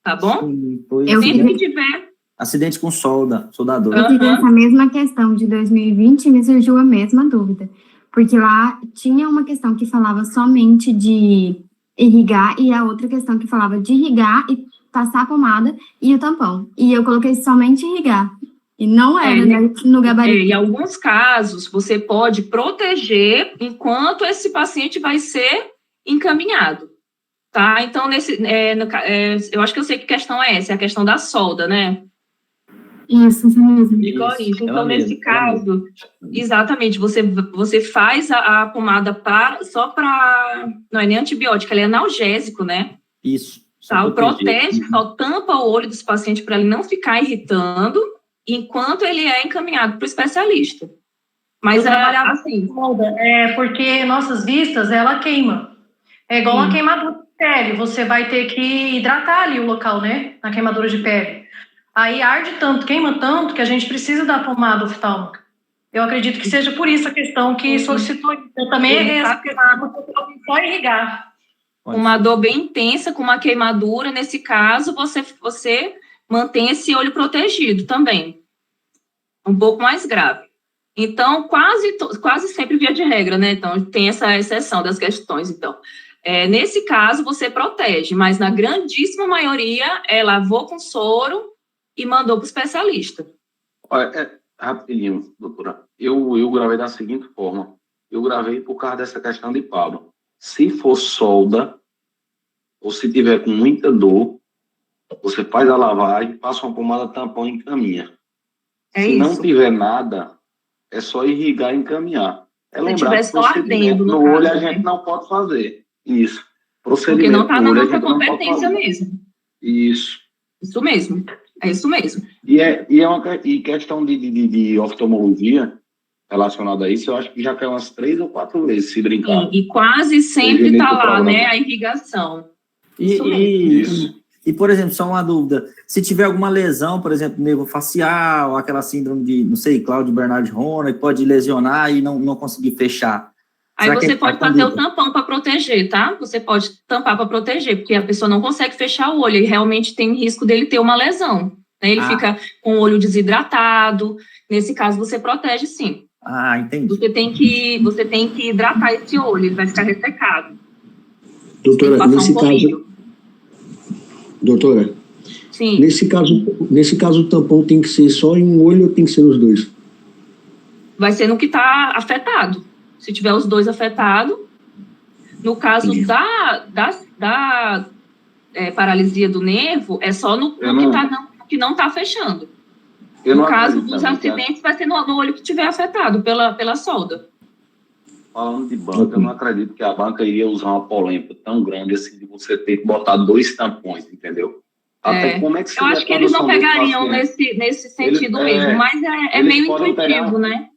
Tá bom? Sim, sempre que tiver... Acidente com soldador. Eu tive essa mesma questão de 2020 e me surgiu a mesma dúvida. Porque lá tinha uma questão que falava somente de irrigar e a outra questão que falava de irrigar e passar a pomada e o tampão. E eu coloquei somente irrigar. E não era no gabarito. Em alguns casos, você pode proteger enquanto esse paciente vai ser encaminhado. Tá? Então, eu acho que eu sei que questão é essa, é a questão da solda, né? Isso mesmo. Então, nesse caso, exatamente, você faz a pomada só para... Não é nem antibiótico, ela é analgésico, né? Isso. Tá? Protege, só tampa o olho desse paciente para ele não ficar irritando, enquanto ele é encaminhado para o especialista. Mas trabalhava assim. Porque nossas vistas, ela queima. É igual uma queimadura de pele. Você vai ter que hidratar ali o local, né? Na queimadura de pele. Aí arde tanto, queima tanto, que a gente precisa da pomada oftálmica. Eu acredito que seja por isso a questão que solicitou. Eu também só irrigar. Uma dor bem intensa, com uma queimadura, nesse caso, você mantém esse olho protegido também. Um pouco mais grave. Então, quase sempre via de regra, né? Então, tem essa exceção das questões, então. Nesse caso, você protege, mas na grandíssima maioria, lavou com soro e mandou para o especialista. Olha, rapidinho, doutora. Eu gravei da seguinte forma. Eu gravei por causa dessa questão de Pablo. Se for solda, ou se tiver com muita dor, você faz a lavagem, passa uma pomada tampão e encaminha. Se não tiver nada, é só irrigar e encaminhar. Lembrar que procedimento no olho a gente não pode fazer. Isso. Porque não está na nossa competência mesmo. Isso. Isso mesmo. É isso mesmo. E questão de oftalmologia relacionada a isso, eu acho que já caiu umas 3 ou 4 vezes, se brincar. E quase sempre está lá, né, a irrigação. E, por exemplo, só uma dúvida, se tiver alguma lesão, por exemplo, nervo facial, aquela síndrome de, não sei, Claudio Bernard-Horner, que pode lesionar e não conseguir fechar. Aí você pode fazer o tampão para proteger, tá? Você pode tampar para proteger, porque a pessoa não consegue fechar o olho e realmente tem risco dele ter uma lesão. Né? Ele fica com o olho desidratado. Nesse caso, você protege sim. Entendi. Você tem que hidratar esse olho, ele vai ficar ressecado. Doutora, doutora, sim. Nesse caso, o tampão tem que ser só em um olho ou tem que ser nos dois? Vai ser no que está afetado. Se tiver os dois afetados, no caso da paralisia do nervo, é só no que que não está fechando. Eu No não caso acredito dos também, tá? acidentes, vai ser no olho que tiver afetado pela solda. Falando de banca, eu não acredito que a banca iria usar uma polêmica tão grande assim de você ter que botar 2 tampões, entendeu? Até como é que Eu seria acho a que eles não condução desse pegariam paciente? nesse sentido Eles, mesmo, mas é eles meio podem intuitivo, pegar, né?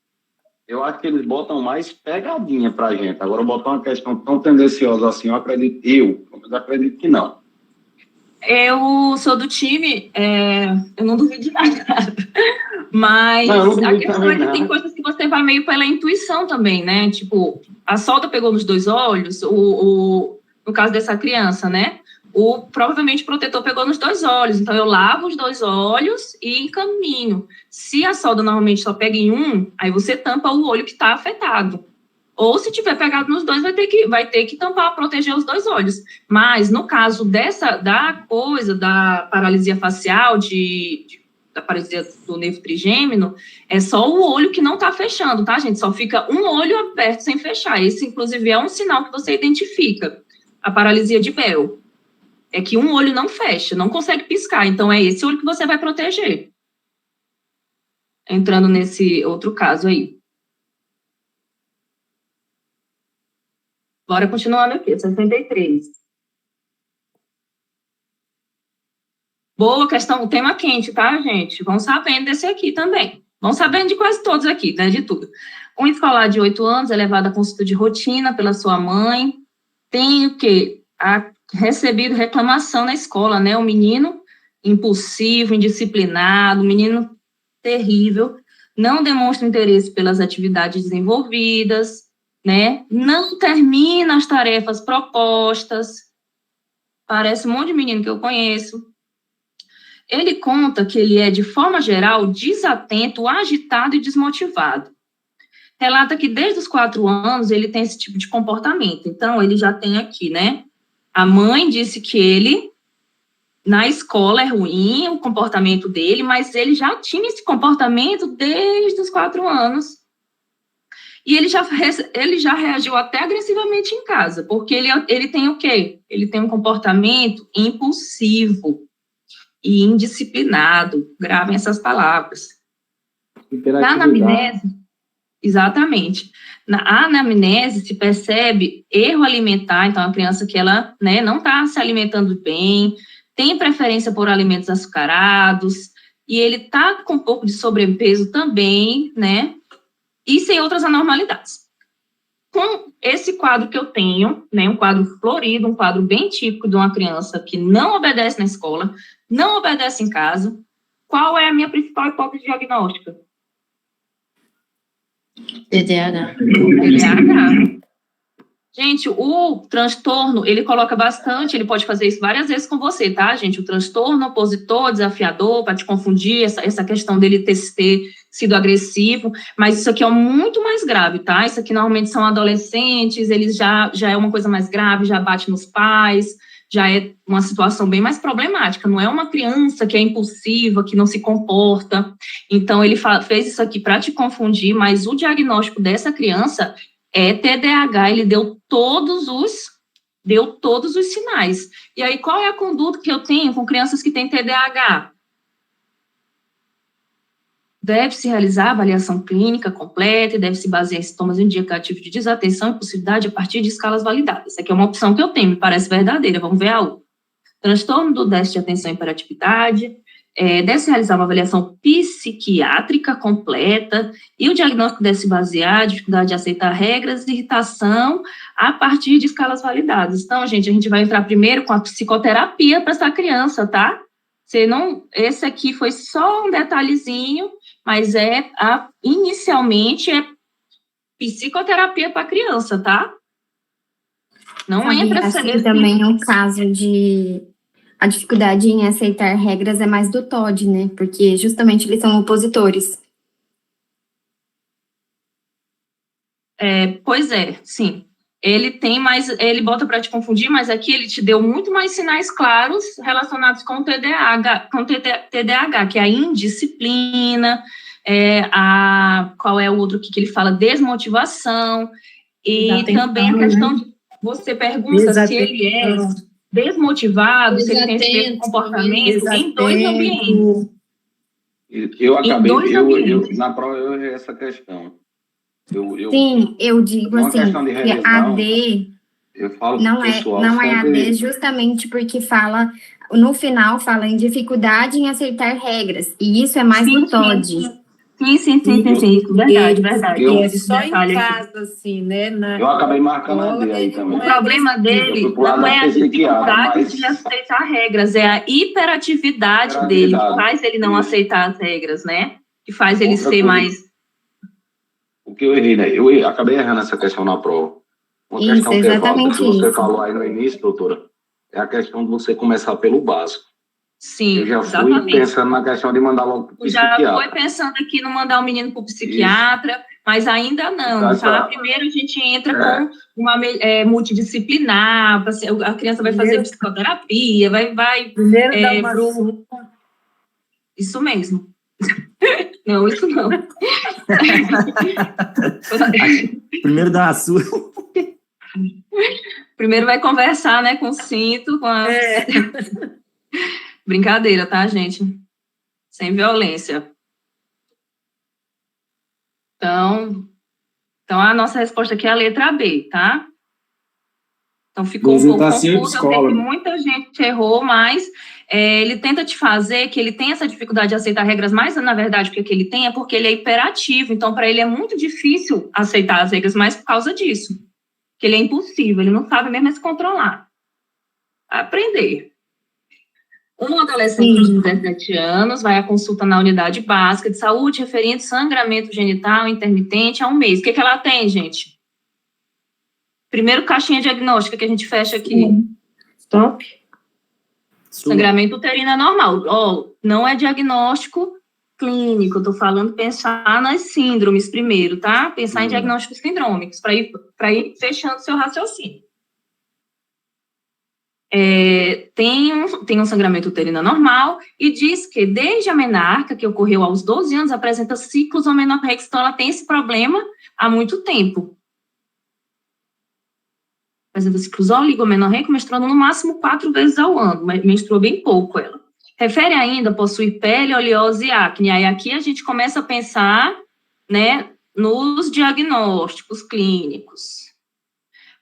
eu acho que eles botam mais pegadinha pra gente. Agora, botar uma questão tão tendenciosa assim, eu acredito que não. Eu sou do time, eu não duvido de nada, mas Não, eu não a duvido questão também, é que tem não. coisas que você vai meio pela intuição também, né? Tipo, a solda pegou nos 2 olhos, no caso dessa criança, né? Provavelmente o protetor pegou nos 2 olhos, então eu lavo os 2 olhos e encaminho. Se a solda normalmente só pega em um, aí você tampa o olho que está afetado. Ou se tiver pegado nos 2, vai ter que tampar, proteger os 2 olhos. Mas no caso da paralisia facial, da paralisia do nervo trigêmino, é só o olho que não está fechando, tá, gente? Só fica um olho aberto sem fechar. Esse, inclusive, é um sinal que você identifica. A paralisia de Bell. É que um olho não fecha, não consegue piscar. Então, é esse olho que você vai proteger. Entrando nesse outro caso aí. Bora continuando aqui, 63. Boa questão, tema quente, tá, gente? Vão sabendo desse aqui também. Vão sabendo de quase todos aqui, né, de tudo. Um escolar de 8 anos é levado à consulta de rotina pela sua mãe. Tem o quê? Recebido reclamação na escola, né? O menino impulsivo, indisciplinado, menino terrível, não demonstra interesse pelas atividades desenvolvidas, né? Não termina as tarefas propostas. Parece um monte de menino que eu conheço. Ele conta que ele é, de forma geral, desatento, agitado e desmotivado. Relata que desde os 4 anos ele tem esse tipo de comportamento. Então, ele já tem aqui, né? A mãe disse que ele, na escola, é ruim o comportamento dele, mas ele já tinha esse comportamento desde os 4 anos. E ele já reagiu até agressivamente em casa, porque ele tem o quê? Ele tem um comportamento impulsivo e indisciplinado. Gravem essas palavras. Na anamnese, exatamente. Na anamnese se percebe erro alimentar, então a criança que ela, né, não está se alimentando bem, tem preferência por alimentos açucarados, e ele está com um pouco de sobrepeso também, né, e sem outras anormalidades. Com esse quadro que eu tenho, né, um quadro florido, um quadro bem típico de uma criança que não obedece na escola, não obedece em casa, qual é a minha principal hipótese diagnóstica? TDAH. TDAH. Gente, o transtorno, ele coloca bastante, ele pode fazer isso várias vezes com você, tá, gente? O transtorno opositor, desafiador, para te confundir, essa questão dele ter sido agressivo, mas isso aqui é muito mais grave, tá? Isso aqui normalmente são adolescentes, eles já é uma coisa mais grave, já bate nos pais, já é uma situação bem mais problemática, não é uma criança que é impulsiva, que não se comporta. Então, ele fez isso aqui para te confundir, mas o diagnóstico dessa criança é TDAH, ele deu todos os sinais. E aí, qual é a conduta que eu tenho com crianças que têm TDAH? Deve-se realizar a avaliação clínica completa e deve-se basear em sintomas indicativos de desatenção e impulsividade a partir de escalas validadas. Essa aqui é uma opção que eu tenho, me parece verdadeira. Vamos ver a outra. Transtorno do déficit de atenção e hiperatividade. Deve-se realizar uma avaliação psiquiátrica completa e o diagnóstico deve se basear em dificuldade de aceitar regras de irritação a partir de escalas validadas. Então, gente, a gente vai entrar primeiro com a psicoterapia para essa criança, tá? Esse aqui foi só um detalhezinho, mas inicialmente é psicoterapia para criança, tá? Não entra assim, também é um caso de a dificuldade em aceitar regras é mais do TOD, né? Porque justamente eles são opositores. Pois é, sim. Ele bota para te confundir, mas aqui ele te deu muito mais sinais claros relacionados com o TDAH, que é a indisciplina, qual é o outro que ele fala? Desmotivação, e também a questão de você pergunta se ele é desmotivado, se ele tem esse mesmo comportamento em 2 ambientes. Eu acabei, na prova eu errei essa questão. Sim, eu digo uma assim, questão de que revisão, AD eu falo não pro é, pessoal não é sempre- AD justamente porque fala, no final fala em dificuldade em aceitar regras, e isso é mais do TOD. Sim, verdade. Eu- É só em casa, assim, né? Eu acabei marcando a D aí também. O problema dele não é a dificuldade de aceitar regras, é a hiperatividade dele, que faz ele não aceitar as regras, né? Que faz ele Outra ser coisa. mais... O que eu errei, né? Eu acabei errando essa questão na prova. Uma Isso, questão que exatamente você isso. falou aí no início, doutora, é a questão de você começar pelo básico. Sim, eu já fui exatamente. pensando na questão de mandar logo pro Já psiquiatra. foi pensando aqui no mandar o menino para o psiquiatra, mas ainda não, tá? Primeiro a gente entra com uma multidisciplinar, a criança vai fazer psicoterapia, vai Primeiro dá uma Isso mesmo. Não, isso não. Primeiro dá uma sua. Primeiro vai conversar, né, com o cinto, com a... Brincadeira, tá, gente? Sem violência. Então a nossa resposta aqui é a letra B, tá? Então ficou um pouco confuso, eu sei que muita gente errou, mas ele tenta te fazer que ele tem essa dificuldade de aceitar regras, mas na verdade o que ele tem é porque ele é hiperativo, então para ele é muito difícil aceitar as regras, mas por causa disso, que ele é impulsivo, ele não sabe mesmo se controlar. Aprender. Um adolescente de 17 anos vai à consulta na unidade básica de saúde referente sangramento genital intermitente há um mês. O que ela tem, gente? Primeiro caixinha diagnóstica que a gente fecha aqui. Stop. Sangramento uterino é normal. Não é diagnóstico clínico, eu tô falando pensar nas síndromes primeiro, tá? Pensar em diagnósticos sindrômicos, para ir fechando seu raciocínio. Tem um sangramento uterino normal e diz que desde a menarca, que ocorreu aos 12 anos, apresenta ciclos amenorreicos, então ela tem esse problema há muito tempo. Apresenta ciclos oligomenorreicos, menstruando no máximo 4 vezes ao ano, mas menstrua bem pouco ela. Refere ainda a possuir pele oleosa e acne, aí aqui a gente começa a pensar, né, nos diagnósticos clínicos.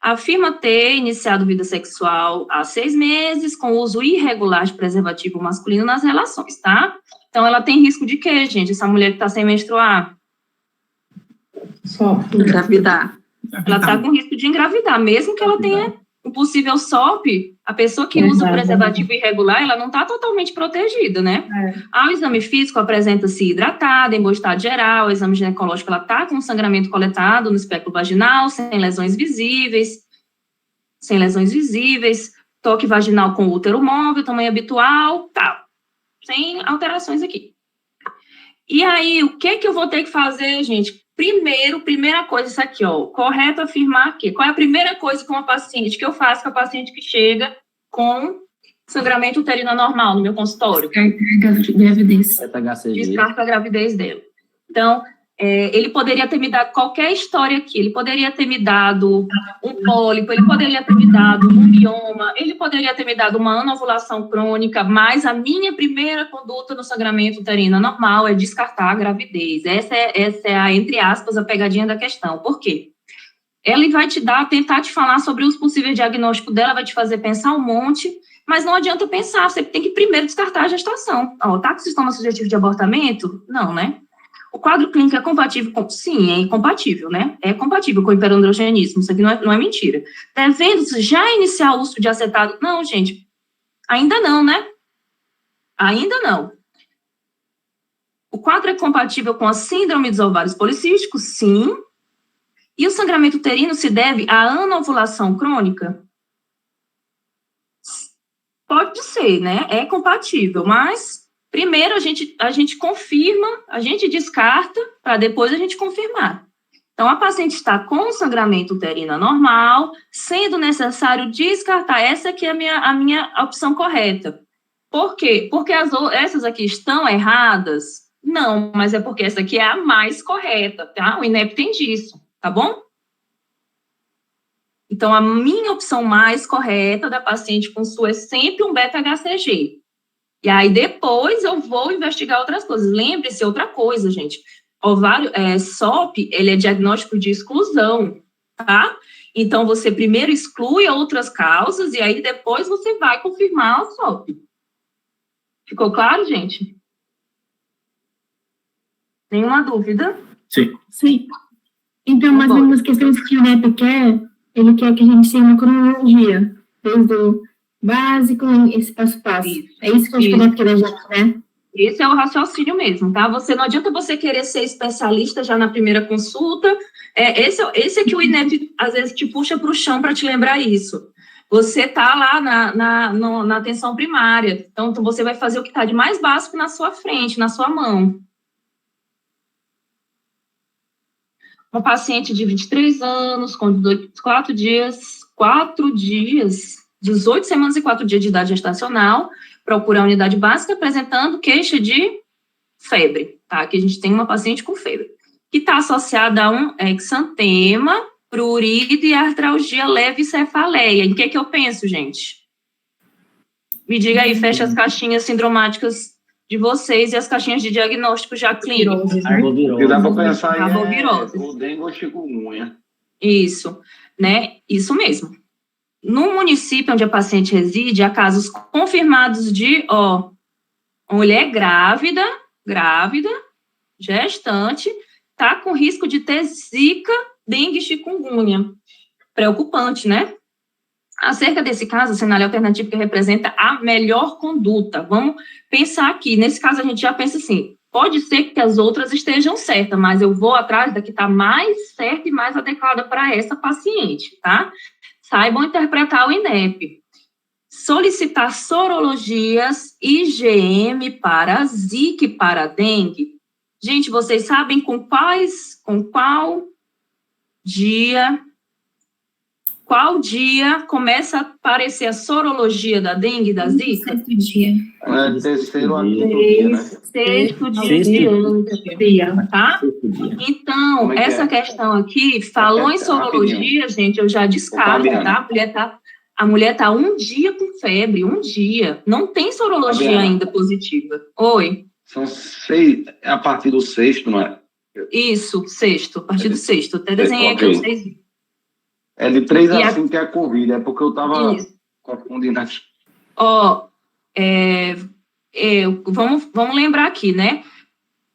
Afirma ter iniciado vida sexual há 6 meses, com uso irregular de preservativo masculino nas relações, tá? Então, ela tem risco de quê, gente? Essa mulher que tá sem menstruar? Só engravidar. Ela tá com risco de engravidar, mesmo que ela tenha um possível SOP, a pessoa que usa o preservativo irregular, ela não tá totalmente protegida, né? Ao exame físico, apresenta-se hidratada, em bom estado geral, o exame ginecológico, ela tá com sangramento coletado no espectro vaginal, sem lesões visíveis, toque vaginal com útero móvel, tamanho habitual, tá, sem alterações aqui. E aí, o que eu vou ter que fazer, gente? Primeira coisa, isso aqui, ó, correto afirmar aqui. Qual é a primeira coisa com a paciente que eu faço com a paciente que chega com sangramento uterino anormal no meu consultório? Descarta a gravidez dela. Então, ele poderia ter me dado qualquer história aqui, ele poderia ter me dado um pólipo, ele poderia ter me dado um mioma, ele poderia ter me dado uma anovulação crônica, mas a minha primeira conduta no sangramento uterino anormal é descartar a gravidez. Essa é a, entre aspas, a pegadinha da questão. Por quê? Ela vai tentar te falar sobre os possíveis diagnósticos dela, vai te fazer pensar um monte, mas não adianta pensar, você tem que primeiro descartar a gestação. Tá com sintoma sugestivo de abortamento? Não, né? O quadro clínico é compatível com... Sim, é compatível, né? É compatível com o hiperandrogenismo, isso aqui não é mentira. Devendo-se já iniciar o uso de acetato? Não, gente, ainda não, né? Ainda não. O quadro é compatível com a síndrome dos ovários policísticos? Sim. E o sangramento uterino se deve à anovulação crônica? Pode ser, né? É compatível, mas... Primeiro, a gente confirma, a gente descarta, para depois a gente confirmar. Então, a paciente está com sangramento uterino anormal, sendo necessário descartar. Essa aqui é a minha opção correta. Por quê? Porque essas aqui estão erradas? Não, mas é porque essa aqui é a mais correta, tá? O INEP tem disso, tá bom? Então, a minha opção mais correta da paciente com SUS é sempre um beta-HCG. E aí, depois, eu vou investigar outras coisas. Lembre-se, outra coisa, gente. SOP, ele é diagnóstico de exclusão, tá? Então, você primeiro exclui outras causas e aí depois você vai confirmar a SOP. Ficou claro, gente? Nenhuma dúvida? Sim. Sim. Então, mas uma das questões que o INEP quer, ele quer que a gente tenha uma cronologia, desde o básico, esse passo a passo. É isso que a gente quer da gente, né? Esse é o raciocínio mesmo, tá? Não adianta você querer ser especialista já na primeira consulta. Esse é que o INEP, às vezes, te puxa para o chão para te lembrar isso. Você tá lá na atenção primária. Então, você vai fazer o que está de mais básico na sua frente, na sua mão. Uma paciente de 23 anos, com 18 semanas e 4 dias de idade gestacional, procura a unidade básica apresentando queixa de febre, tá? Aqui a gente tem uma paciente com febre, que está associada a um exantema, prurido e artralgia leve e cefaleia. Em que eu penso, gente? Me diga aí, fecha as caixinhas sindromáticas de vocês e as caixinhas de diagnóstico já clínico. O que dá para pensar aí Arbovirose. o dengue ou chikungunya. Isso, né? Isso mesmo. No município onde a paciente reside, há casos confirmados de, mulher grávida, gestante, tá com risco de ter zika, dengue e chikungunya. Preocupante, né? Acerca desse caso, o cenário alternativo que representa a melhor conduta. Vamos pensar aqui. Nesse caso, a gente já pensa assim, pode ser que as outras estejam certas, mas eu vou atrás da que está mais certa e mais adequada para essa paciente, tá? Saibam interpretar o INEP. Solicitar sorologias IgM para zika e para dengue. Gente, vocês sabem com qual dia começa a aparecer a sorologia da dengue e da zika? Sexto dia. Terceiro a quinto dia, né? Sexto dia, tá? Então, essa questão aqui, falou em sorologia, gente, eu já descarto, tá? A mulher tá 1 dia com febre, 1 dia. Não tem sorologia ainda positiva. Oi? São 6, a partir do 6º, não é? Isso, 6º, a partir do 6º. Até desenhei aqui os 6 dias. É de 3 a 5 que é a Covid, é porque eu estava confundindo aqui. Vamos lembrar aqui, né?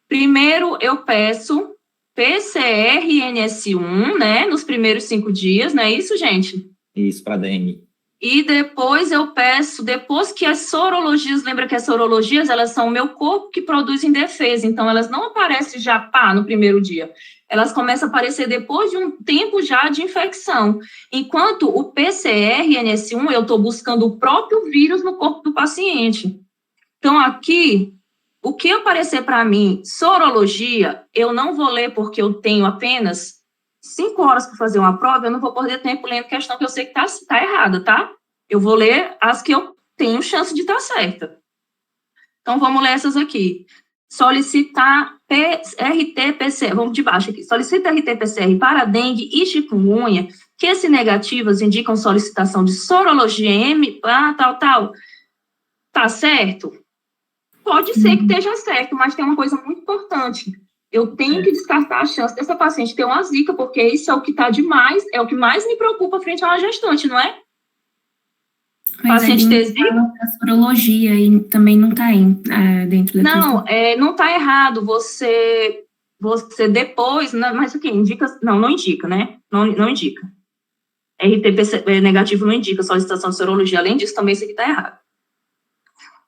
Primeiro, eu peço PCR e NS1, né? Nos primeiros 5 dias, não é isso, gente? Isso, para dengue. E depois eu peço, depois que as sorologias, lembra que as sorologias, elas são o meu corpo que produz em defesa, então elas não aparecem já, no primeiro dia. Elas começam a aparecer depois de um tempo já de infecção. Enquanto o PCR e NS1, eu estou buscando o próprio vírus no corpo do paciente. Então, aqui, o que aparecer para mim, sorologia, eu não vou ler porque eu tenho apenas 5 horas para fazer uma prova, eu não vou perder tempo lendo questão que eu sei que tá errada, tá? Eu vou ler as que eu tenho chance de estar certa. Então, vamos ler essas aqui. Solicitar RT-PCR, vamos de baixo aqui. Solicita RT-PCR para dengue e chikungunya, que se negativas indicam solicitação de sorologia M, tal. Tá certo? Pode ser que esteja certo, mas tem uma coisa muito importante. Eu tenho que descartar a chance dessa paciente ter uma zika, porque isso é o que está demais, é o que mais me preocupa frente a uma gestante, não é? Mas paciente ter zika. A sorologia e também não está dentro da Não, não está errado. Você depois, mas o que? Indica? Não indica, né? Não indica. RT negativo não indica solicitação de sorologia. Além disso, também isso aqui está errado.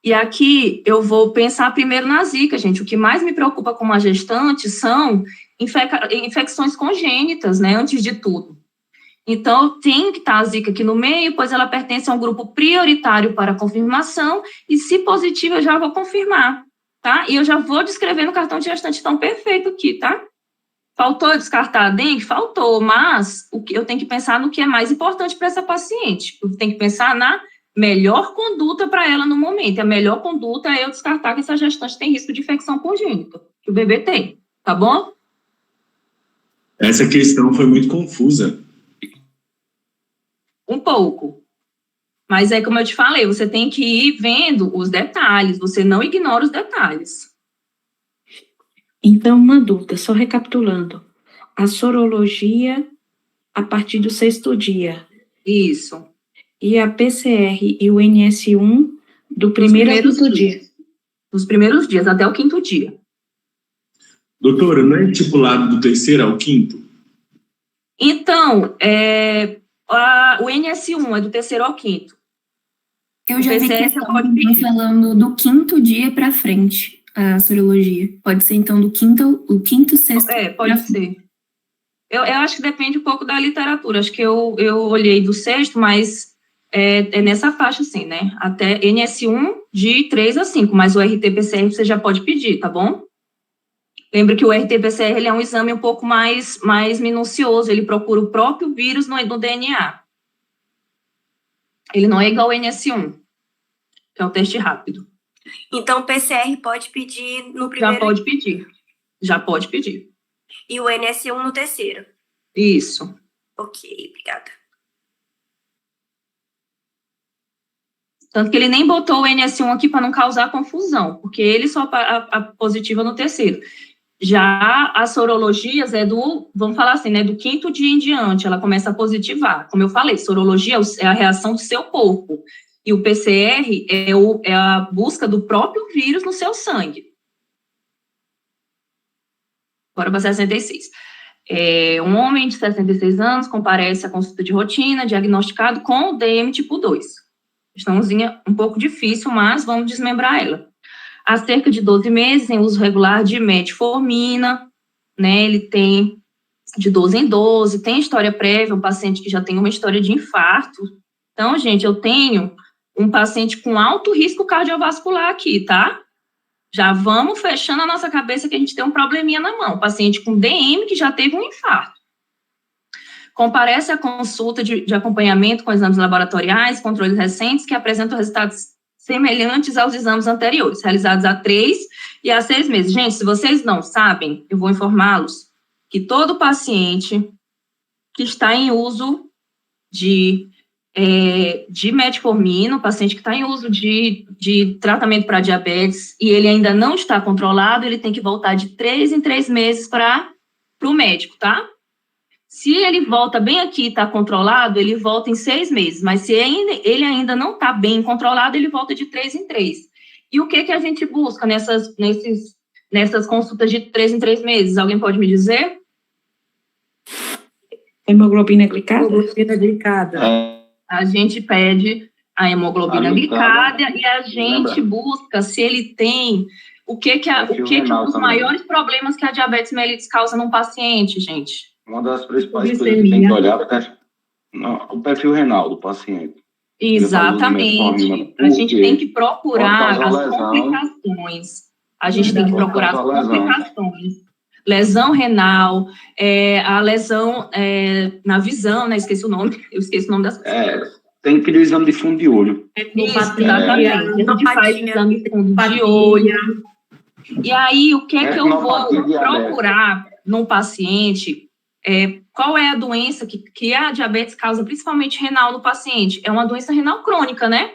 E aqui eu vou pensar primeiro na zika, gente. O que mais me preocupa com uma gestante são infecções congênitas, né? Antes de tudo. Então, eu tenho que estar a zika aqui no meio, pois ela pertence a um grupo prioritário para confirmação, e se positiva, eu já vou confirmar, tá? E eu já vou descrever no cartão de gestante, então, perfeito aqui, tá? Faltou descartar a dengue? Faltou, mas eu tenho que pensar no que é mais importante para essa paciente. Eu tenho que pensar na melhor conduta para ela no momento. E a melhor conduta é eu descartar que essa gestante tem risco de infecção congênita, que o bebê tem, tá bom? Essa questão foi muito confusa. Um pouco. Mas é como eu te falei, você tem que ir vendo os detalhes, você não ignora os detalhes. Então, uma dúvida, só recapitulando. A sorologia a partir do 6º dia. Isso. E a PCR e o NS1 do primeiro ao 5º dia. Nos primeiros dias, até o 5º dia. Doutora, não é estipulado do 3º ao 5º? Então, o NS1 é do 3º ao 5º. Eu já vi que falando do 5º dia para frente, a sorologia. Pode ser, então, do 5º, 6º. Pode ser. Eu acho que depende um pouco da literatura. Acho que eu olhei do 6º, mas é nessa faixa, assim, né? Até NS1 de 3 a 5, mas o RT-PCR você já pode pedir, tá bom? Lembra que o RT-PCR ele é um exame um pouco mais minucioso, ele procura o próprio vírus no DNA. Ele não é igual ao NS1, que é o teste rápido. Então, o PCR pode pedir no primeiro... Já pode pedir. E o NS1 no 3º? Isso. Ok, obrigada. Tanto que ele nem botou o NS1 aqui para não causar confusão, porque ele só a positiva no 3º. Já as sorologias vamos falar assim, né, do 5º dia em diante, ela começa a positivar. Como eu falei, sorologia é a reação do seu corpo. E o PCR é a busca do próprio vírus no seu sangue. Agora para 66. Um homem de 66 anos comparece à consulta de rotina, diagnosticado com o DM tipo 2. Questãozinha um pouco difícil, mas vamos desmembrar ela. Há cerca de 12 meses, em uso regular de metformina, né, ele tem de 12 em 12, tem história prévia, um paciente que já tem uma história de infarto. Então, gente, eu tenho um paciente com alto risco cardiovascular aqui, tá? Já vamos fechando a nossa cabeça que a gente tem um probleminha na mão. Paciente com DM que já teve um infarto. Comparece à consulta de acompanhamento com exames laboratoriais, controles recentes que apresentam resultados semelhantes aos exames anteriores, realizados há 3 e há 6 meses. Gente, se vocês não sabem, eu vou informá-los que todo paciente que está em uso de metformina, o paciente que está em uso de tratamento para diabetes e ele ainda não está controlado, ele tem que voltar de 3 em 3 meses para o médico, tá? Se ele volta bem aqui e está controlado, ele volta em 6 meses, mas se ele ainda não está bem controlado, ele volta de 3 em 3. E o que a gente busca nessas consultas de 3 em 3 meses? Alguém pode me dizer? Hemoglobina glicada? Hemoglobina glicada. A gente pede a hemoglobina glicada e a gente busca se ele tem... O que os maiores problemas que a diabetes mellitus causa num paciente, gente? Uma das principais coisas que tem que olhar é o perfil renal do paciente. Exatamente. A gente tem que procurar as complicações. A gente tem que procurar as complicações. Lesão renal, a lesão na visão, né? Eu esqueci o nome das coisas. Tem que pedir o exame de fundo de olho. Exatamente. A gente faz exame de fundo de olho. E aí, o que eu vou procurar num paciente? Qual é a doença que a diabetes causa, principalmente renal no paciente? É uma doença renal crônica, né?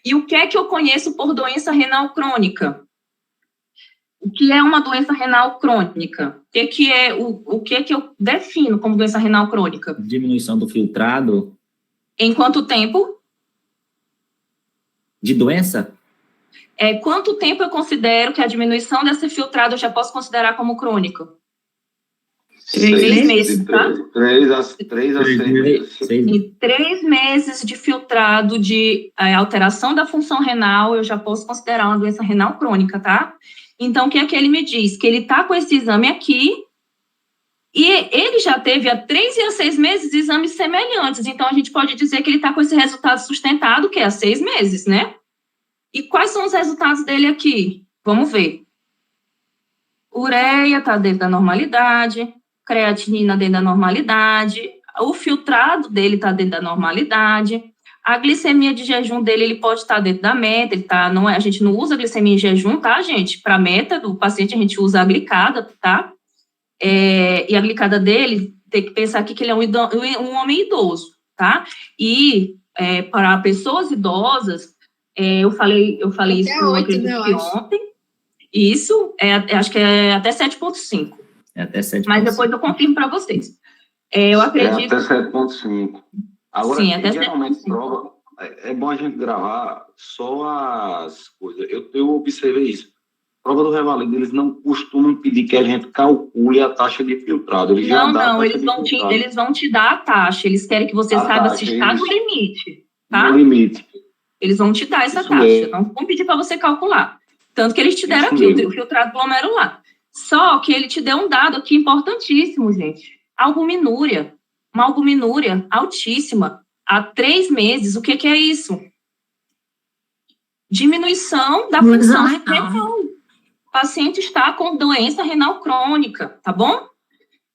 E o que eu conheço por doença renal crônica? O que é uma doença renal crônica? O que eu defino como doença renal crônica? Diminuição do filtrado. Em quanto tempo? De doença? Quanto tempo eu considero que a diminuição desse filtrado eu já posso considerar como crônico? 3 meses, tá? 3 a 6 meses. Em 3 meses de filtrado de alteração da função renal, eu já posso considerar uma doença renal crônica, tá? Então, o que ele me diz? Que ele tá com esse exame aqui e ele já teve há 3 e há 6 meses exames semelhantes. Então, a gente pode dizer que ele tá com esse resultado sustentado, que é há 6 meses, né? E quais são os resultados dele aqui? Vamos ver. Ureia tá dentro da normalidade, creatinina dentro da normalidade, o filtrado dele está dentro da normalidade, a glicemia de jejum dele, ele pode estar dentro da meta, a gente não usa glicemia em jejum, tá, gente? Para a meta do paciente, a gente usa a glicada, tá? E a glicada dele, tem que pensar aqui que ele é um homem idoso. tá? E para pessoas idosas, eu falei isso, eu acredito que ontem, isso, acho que é até 7,5. É até 7,5. Mas depois eu confirmo para vocês. Eu acredito... É até 7,5. Agora, sim, até geralmente 7,5. prova, é bom a gente gravar só as coisas. Eu observei isso. Prova do Revalido, eles não costumam pedir que a gente calcule a taxa de filtrado. Eles já dão a taxa eles vão te dar a taxa. Eles querem que você saiba se está no limite, tá? No limite. Eles vão te dar essa Isso taxa. mesmo. Não vão pedir para você calcular. Tanto que eles te deram Isso aqui, mesmo. o filtrado glomerular. Só que ele te deu um dado aqui importantíssimo, gente. Albuminúria. Uma albuminúria altíssima. Há 3 meses. O que é isso? Diminuição da função renal. O paciente está com doença renal crônica, tá bom?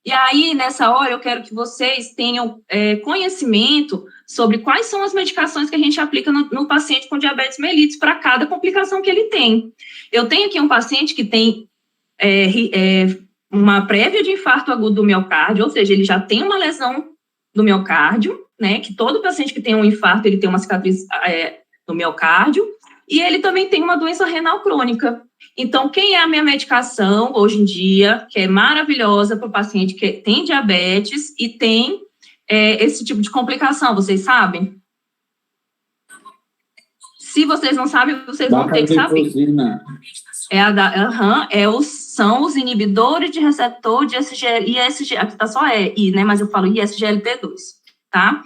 E aí, nessa hora, eu quero que vocês tenham conhecimento sobre quais são as medicações que a gente aplica no paciente com diabetes mellitus para cada complicação que ele tem. Eu tenho aqui um paciente que tem uma prévia de infarto agudo do miocárdio, ou seja, ele já tem uma lesão do miocárdio, né? Que todo paciente que tem um infarto, ele tem uma cicatriz no miocárdio, e ele também tem uma doença renal crônica. Então, quem é a minha medicação hoje em dia, que é maravilhosa para o paciente que tem diabetes e tem esse tipo de complicação, vocês sabem? Se vocês não sabem, vocês vão ter que saber. São os inibidores de receptor de ISG, aqui tá só I, né, mas eu falo ISGLT2, tá?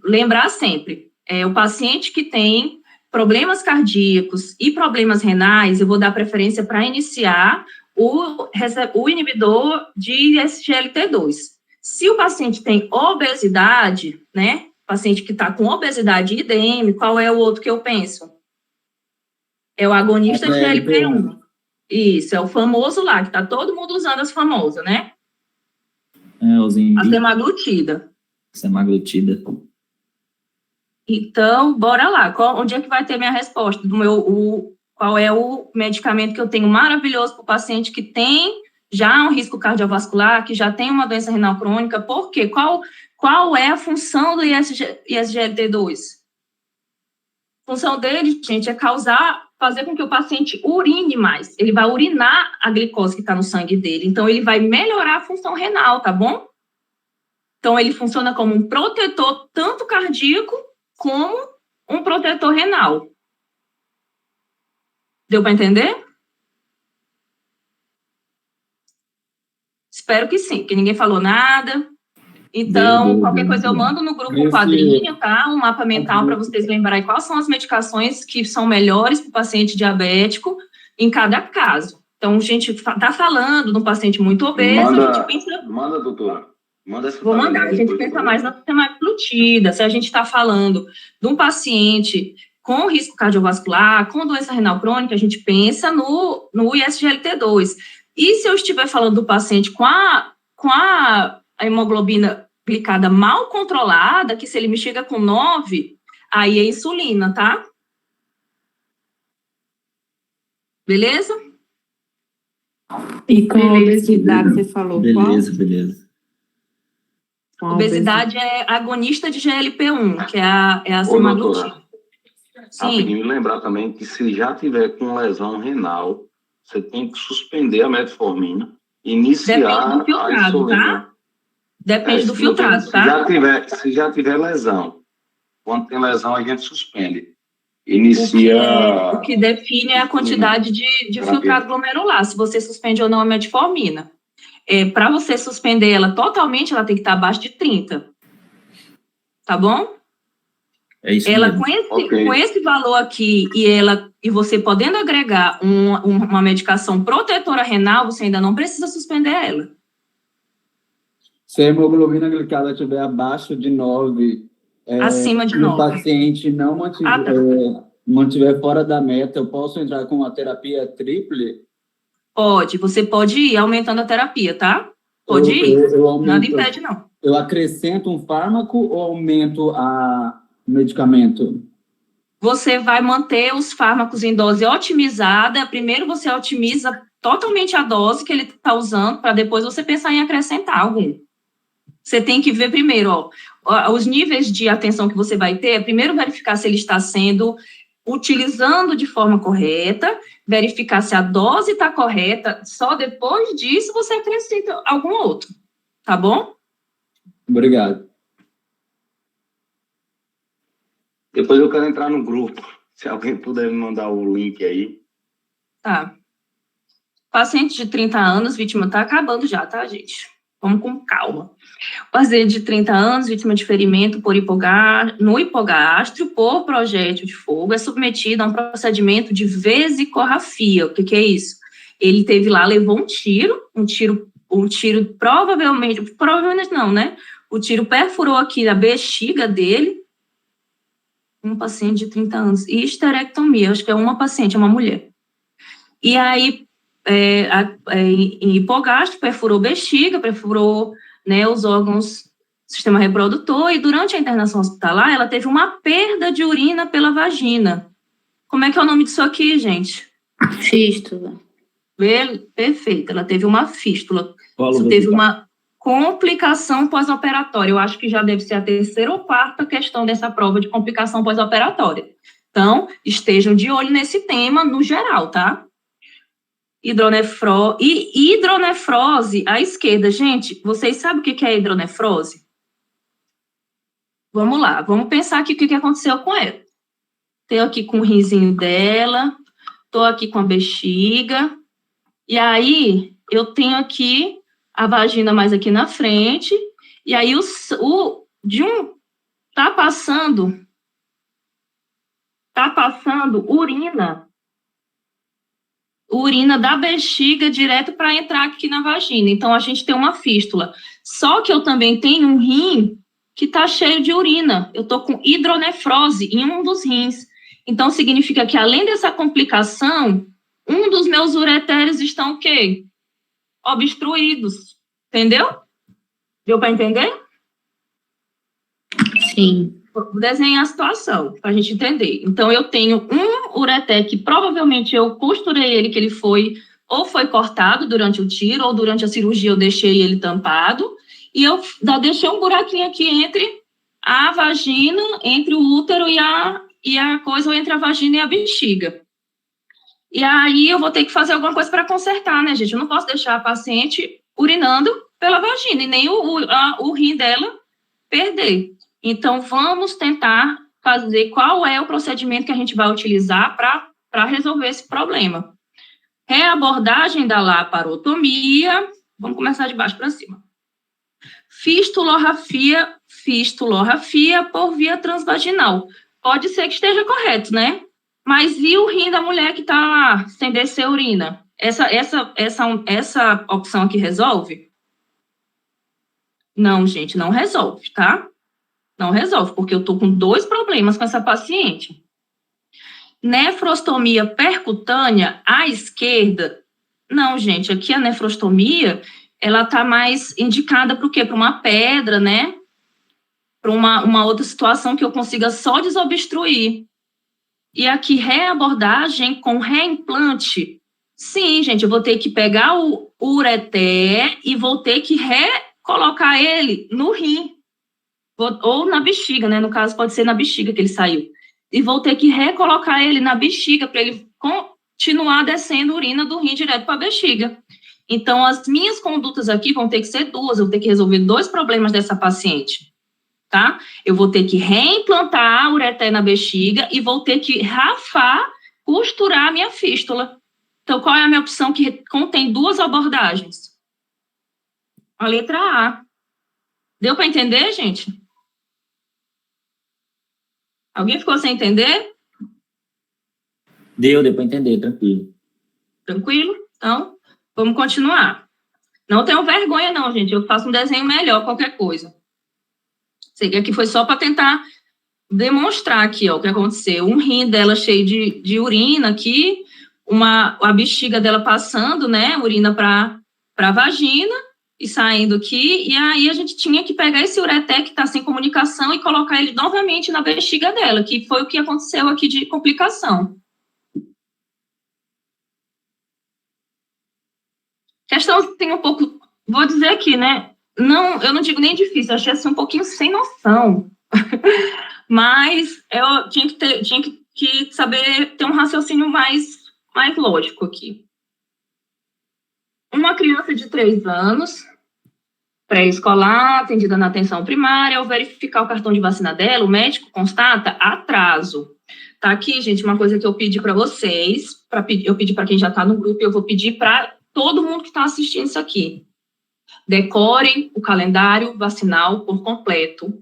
Lembrar sempre, o paciente que tem problemas cardíacos e problemas renais, eu vou dar preferência para iniciar o inibidor de SGLT2. Se o paciente tem obesidade, né, paciente que está com obesidade e IDM, qual é o outro que eu penso? É o agonista de GLP-1. Isso, é o famoso lá, que está todo mundo usando as famosas, né? A semaglutida. Semaglutida. Então, bora lá. Onde é que vai ter minha resposta? Qual é o medicamento que eu tenho maravilhoso para o paciente que tem já um risco cardiovascular, que já tem uma doença renal crônica? Por quê? Qual é a função do ISGLT2? A função dele, gente, é fazer com que o paciente urine mais. Ele vai urinar a glicose que está no sangue dele. Então, ele vai melhorar a função renal, tá bom? Então, ele funciona como um protetor tanto cardíaco como um protetor renal. Deu para entender? Espero que sim, porque ninguém falou nada. Então, qualquer coisa eu mando no grupo um quadrinho, tá? Um mapa mental para vocês lembrarem quais são as medicações que são melhores para o paciente diabético em cada caso. Então, a gente está falando de um paciente muito obeso, a gente pensa... Manda, doutora. Vou mandar, a gente pensa mais na semaglutida. Se a gente está falando de um paciente com risco cardiovascular, com doença renal crônica, a gente pensa no ISGLT2. E se eu estiver falando do paciente com a hemoglobina glicada mal controlada, que se ele me chega com 9, aí é insulina, tá? Beleza? E com a obesidade, você falou Beleza. Obesidade é agonista de GLP-1, que é a semaglutida. Sim. Lembrar também que se já tiver com lesão renal, você tem que suspender a metformina, iniciar do filtrado, a insulina. Tá? Depende do filtrado, tá? Se já tiver lesão, quando tem lesão a gente suspende. Inicia... O que define é a quantidade de filtrado glomerular, se você suspende ou não a metformina. Para você suspender ela totalmente, ela tem que estar abaixo de 30. Tá bom? É isso ela mesmo. Com esse valor aqui e você podendo agregar uma medicação protetora renal, você ainda não precisa suspender ela. Se a hemoglobina glicada estiver abaixo de 9, acima de 9, o paciente não mantiver fora da meta, eu posso entrar com uma terapia triple? Pode, você pode ir aumentando a terapia, tá? Pode ir, nada impede, não. Eu acrescento um fármaco ou aumento o medicamento? Você vai manter os fármacos em dose otimizada. Primeiro você otimiza totalmente a dose que ele está usando, para depois você pensar em acrescentar algum. Você tem que ver primeiro, os níveis de atenção que você vai ter, é primeiro verificar se ele está sendo utilizando de forma correta, verificar se a dose está correta, só depois disso você acrescenta algum outro, tá bom? Obrigado. Depois eu quero entrar no grupo. Se alguém puder me mandar o link aí. Tá. Paciente de 30 anos, vítima, tá acabando já, tá, gente? Vamos com calma. Paciente de 30 anos, vítima de ferimento no hipogastro por projétil de fogo, é submetido a um procedimento de vesicorrafia. O que é isso? Ele teve lá, levou um tiro provavelmente não, né? O tiro perfurou aqui a bexiga dele. Um paciente de 30 anos. E histerectomia, acho que é uma paciente, é uma mulher. E aí, em hipogastro, perfurou bexiga, perfurou, né, os órgãos do sistema reprodutor, e durante a internação hospitalar, ela teve uma perda de urina pela vagina. Como é que é o nome disso aqui, gente? Fístula. Perfeito, ela teve uma fístula. Isso teve uma complicação pós-operatória. Eu acho que já deve ser a terceira ou quarta questão dessa prova de complicação pós-operatória. Então, estejam de olho nesse tema no geral, tá? Hidronefrose à esquerda. Gente, vocês sabem o que é hidronefrose? Vamos lá, vamos pensar aqui o que aconteceu com ela. Estou aqui com o rinzinho dela, estou aqui com a bexiga, e aí eu tenho aqui a vagina mais aqui na frente, e aí tá passando urina da bexiga direto para entrar aqui na vagina. Então, a gente tem uma fístula. Só que eu também tenho um rim que está cheio de urina. Eu estou com hidronefrose em um dos rins. Então, significa que, além dessa complicação, um dos meus uretérios estão o quê? Obstruídos. Entendeu? Deu para entender? Sim. Vou desenhar a situação, para a gente entender. Então, eu tenho um ureter que provavelmente eu costurei ele, que ele foi cortado durante o tiro, ou durante a cirurgia eu deixei ele tampado, e eu deixei um buraquinho aqui entre a vagina, entre o útero e a coisa, ou entre a vagina e a bexiga. E aí eu vou ter que fazer alguma coisa para consertar, né, gente? Eu não posso deixar a paciente urinando pela vagina, e nem o rim dela perder. Então, vamos tentar fazer qual é o procedimento que a gente vai utilizar para resolver esse problema. Reabordagem da laparotomia. Vamos começar de baixo para cima. Fistulorrafia por via transvaginal. Pode ser que esteja correto, né? Mas e o rim da mulher que está lá, sem descer urina? Essa opção aqui resolve? Não, gente, não resolve, tá? Não resolve, porque eu estou com 2 problemas com essa paciente. Nefrostomia percutânea à esquerda. Não, gente, aqui a nefrostomia, ela está mais indicada para o quê? Para uma pedra, né? Para uma outra situação que eu consiga só desobstruir. E aqui, reabordagem com reimplante. Sim, gente, eu vou ter que pegar o ureter e vou ter que recolocar ele no rim. Ou na bexiga, né? No caso, pode ser na bexiga que ele saiu. E vou ter que recolocar ele na bexiga para ele continuar descendo urina do rim direto para a bexiga. Então, as minhas condutas aqui vão ter que ser 2. Eu vou ter que resolver 2 problemas dessa paciente, tá? Eu vou ter que reimplantar a ureter na bexiga e vou ter que costurar a minha fístula. Então, qual é a minha opção que contém 2 abordagens? A letra A. Deu para entender, gente? Alguém ficou sem entender? Deu para entender, tranquilo. Tranquilo? Então, vamos continuar. Não tenham vergonha, não, gente. Eu faço um desenho melhor, qualquer coisa. Sei que aqui foi só para tentar demonstrar aqui, ó, o que aconteceu. Um rim dela cheio de urina aqui, a bexiga dela passando, né, urina para a vagina, e saindo aqui, e aí a gente tinha que pegar esse ureter que está sem comunicação e colocar ele novamente na bexiga dela, que foi o que aconteceu aqui de complicação. Questão tem um pouco, vou dizer aqui, né, Não, eu não digo nem difícil, eu achei assim um pouquinho sem noção. Mas eu tinha que saber ter um raciocínio mais lógico aqui. Uma criança de 3 anos, pré-escolar, atendida na atenção primária, ao verificar o cartão de vacina dela, o médico constata atraso. Tá aqui, gente, uma coisa que eu pedi para vocês, eu pedi para quem já está no grupo, eu vou pedir para todo mundo que está assistindo isso aqui. Decorem o calendário vacinal por completo.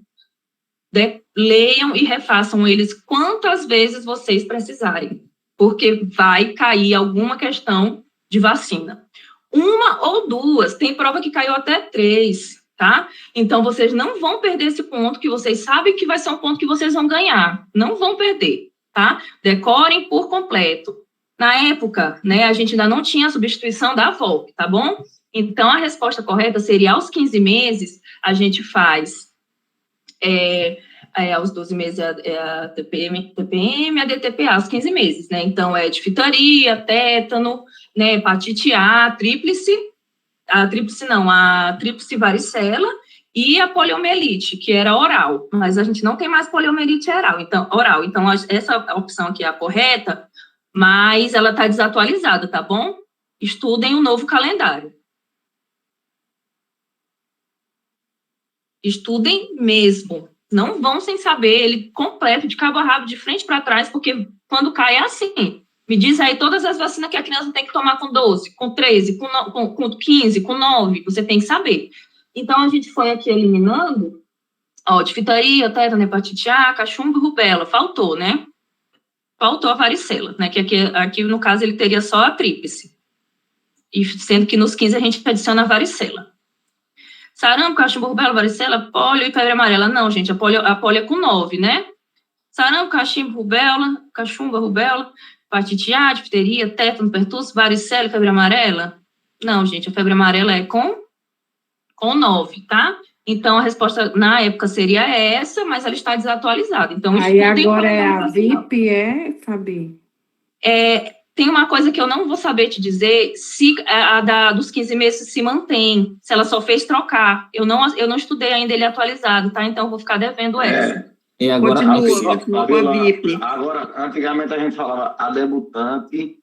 Leiam e refaçam eles quantas vezes vocês precisarem, porque vai cair alguma questão de vacina. 1 ou 2, tem prova que caiu até 3, tá? Então, vocês não vão perder esse ponto, que vocês sabem que vai ser um ponto que vocês vão ganhar. Não vão perder, tá? Decorem por completo. Na época, né, a gente ainda não tinha a substituição da VOP, tá bom? Então, a resposta correta seria, aos 15 meses, a gente faz... aos 12 meses a TPM, a DTPA, aos 15 meses, né? Então, é difteria, tétano, né, hepatite A, a tríplice varicela e a poliomielite, que era oral, mas a gente não tem mais poliomielite oral. Então, essa opção aqui é a correta, mas ela está desatualizada, tá bom? Estudem o novo calendário. Estudem mesmo. Não vão sem saber ele completo, de cabo a rabo, de frente para trás, porque quando cai é assim. Me diz aí todas as vacinas que a criança tem que tomar com 12, com 13, com 15, com 9, você tem que saber. Então, a gente foi aqui eliminando, difteria, tétano, hepatite A, cachumba e rubéola. Faltou, né? Faltou a varicela, né? Que aqui, no caso, ele teria só a tríplice. E sendo que nos 15 a gente adiciona a varicela. Sarampo, cachumba, rubéola, varicela, polio e febre amarela. Não, gente, a polio é com 9, né? Sarampo, cachumba, rubéola, hepatite A, difteria, tétano, pertusso, varicela e febre amarela. Não, gente, a febre amarela é com 9, tá? Então, a resposta na época seria essa, mas ela está desatualizada. Então, aí agora é a VIP, Fabi? Tem uma coisa que eu não vou saber te dizer, se a dos 15 meses se mantém, se ela só fez trocar. Eu não estudei ainda ele atualizado, tá? Então, eu vou ficar devendo essa. E agora, Continua com a VIP. Agora, antigamente a gente falava, a debutante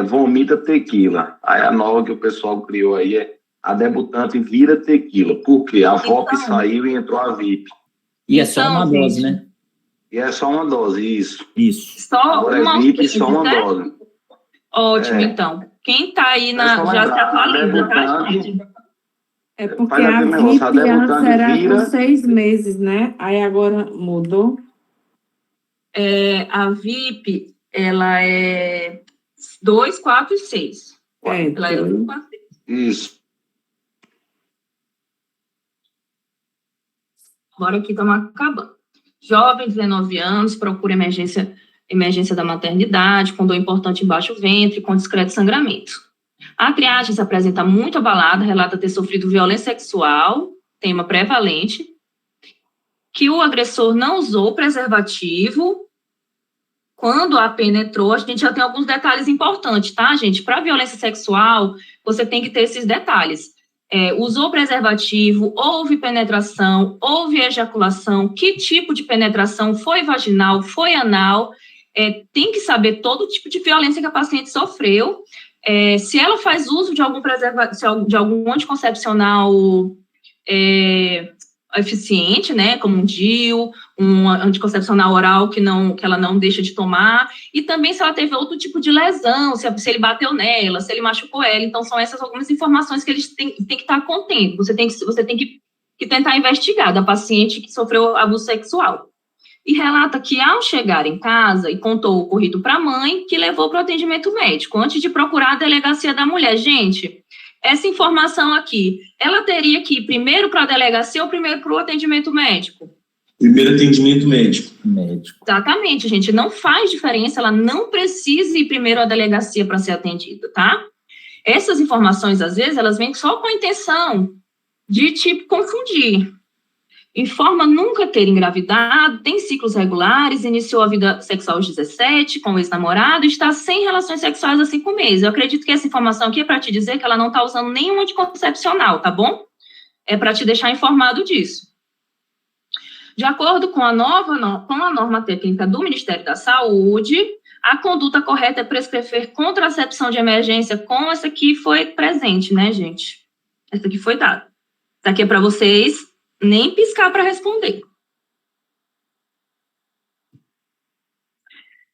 vomita tequila. Aí a nova que o pessoal criou aí é a debutante vira tequila. Por quê? A VOP saiu e entrou a VIP. E é só uma dose, né? E é só uma dose, isso. Só agora uma é VIP e só uma né? dose. Ótimo, então. Quem tá aí já se atualiza, tá, gente? É porque a VIP antes era com 6 meses, né? Aí agora mudou. A VIP, ela é 2, 4 e 6. Ela era 2, 4 e 6. Isso. Agora aqui estamos acabando. Jovem, 19 anos, procura emergência da maternidade, com dor importante em baixo ventre, com discreto sangramento. A triagem se apresenta muito abalada, relata ter sofrido violência sexual, tema prevalente, que o agressor não usou preservativo. Quando a penetrou, a gente já tem alguns detalhes importantes, tá, gente? Para violência sexual, você tem que ter esses detalhes. Usou preservativo, houve penetração, houve ejaculação, que tipo de penetração, foi vaginal, foi anal, tem que saber todo tipo de violência que a paciente sofreu, se ela faz uso de algum preservativo, de algum anticoncepcional eficiente, né, como um DIU, um anticoncepcional oral que ela não deixa de tomar, e também se ela teve outro tipo de lesão, se ele bateu nela, se ele machucou ela. Então, são essas algumas informações que eles têm que estar contendo. Você tem que tentar investigar da paciente que sofreu abuso sexual. E relata que, ao chegar em casa, e contou o ocorrido para a mãe, que levou para o atendimento médico, antes de procurar a delegacia da mulher. Gente, essa informação aqui, ela teria que ir primeiro para a delegacia ou primeiro para o atendimento médico? Primeiro atendimento médico. Exatamente, gente, não faz diferença, ela não precisa ir primeiro à delegacia para ser atendida, tá? Essas informações, às vezes, elas vêm só com a intenção de, confundir. Informa nunca ter engravidado, tem ciclos regulares, iniciou a vida sexual aos 17, com o ex-namorado, e está sem relações sexuais há 5 meses. Eu acredito que essa informação aqui é para te dizer que ela não está usando nenhum anticoncepcional, tá bom? É para te deixar informado disso. De acordo com a norma técnica do Ministério da Saúde, a conduta correta é prescrever contracepção de emergência com essa que foi presente, né, gente? Essa aqui foi dada. Isso aqui é para vocês nem piscar para responder.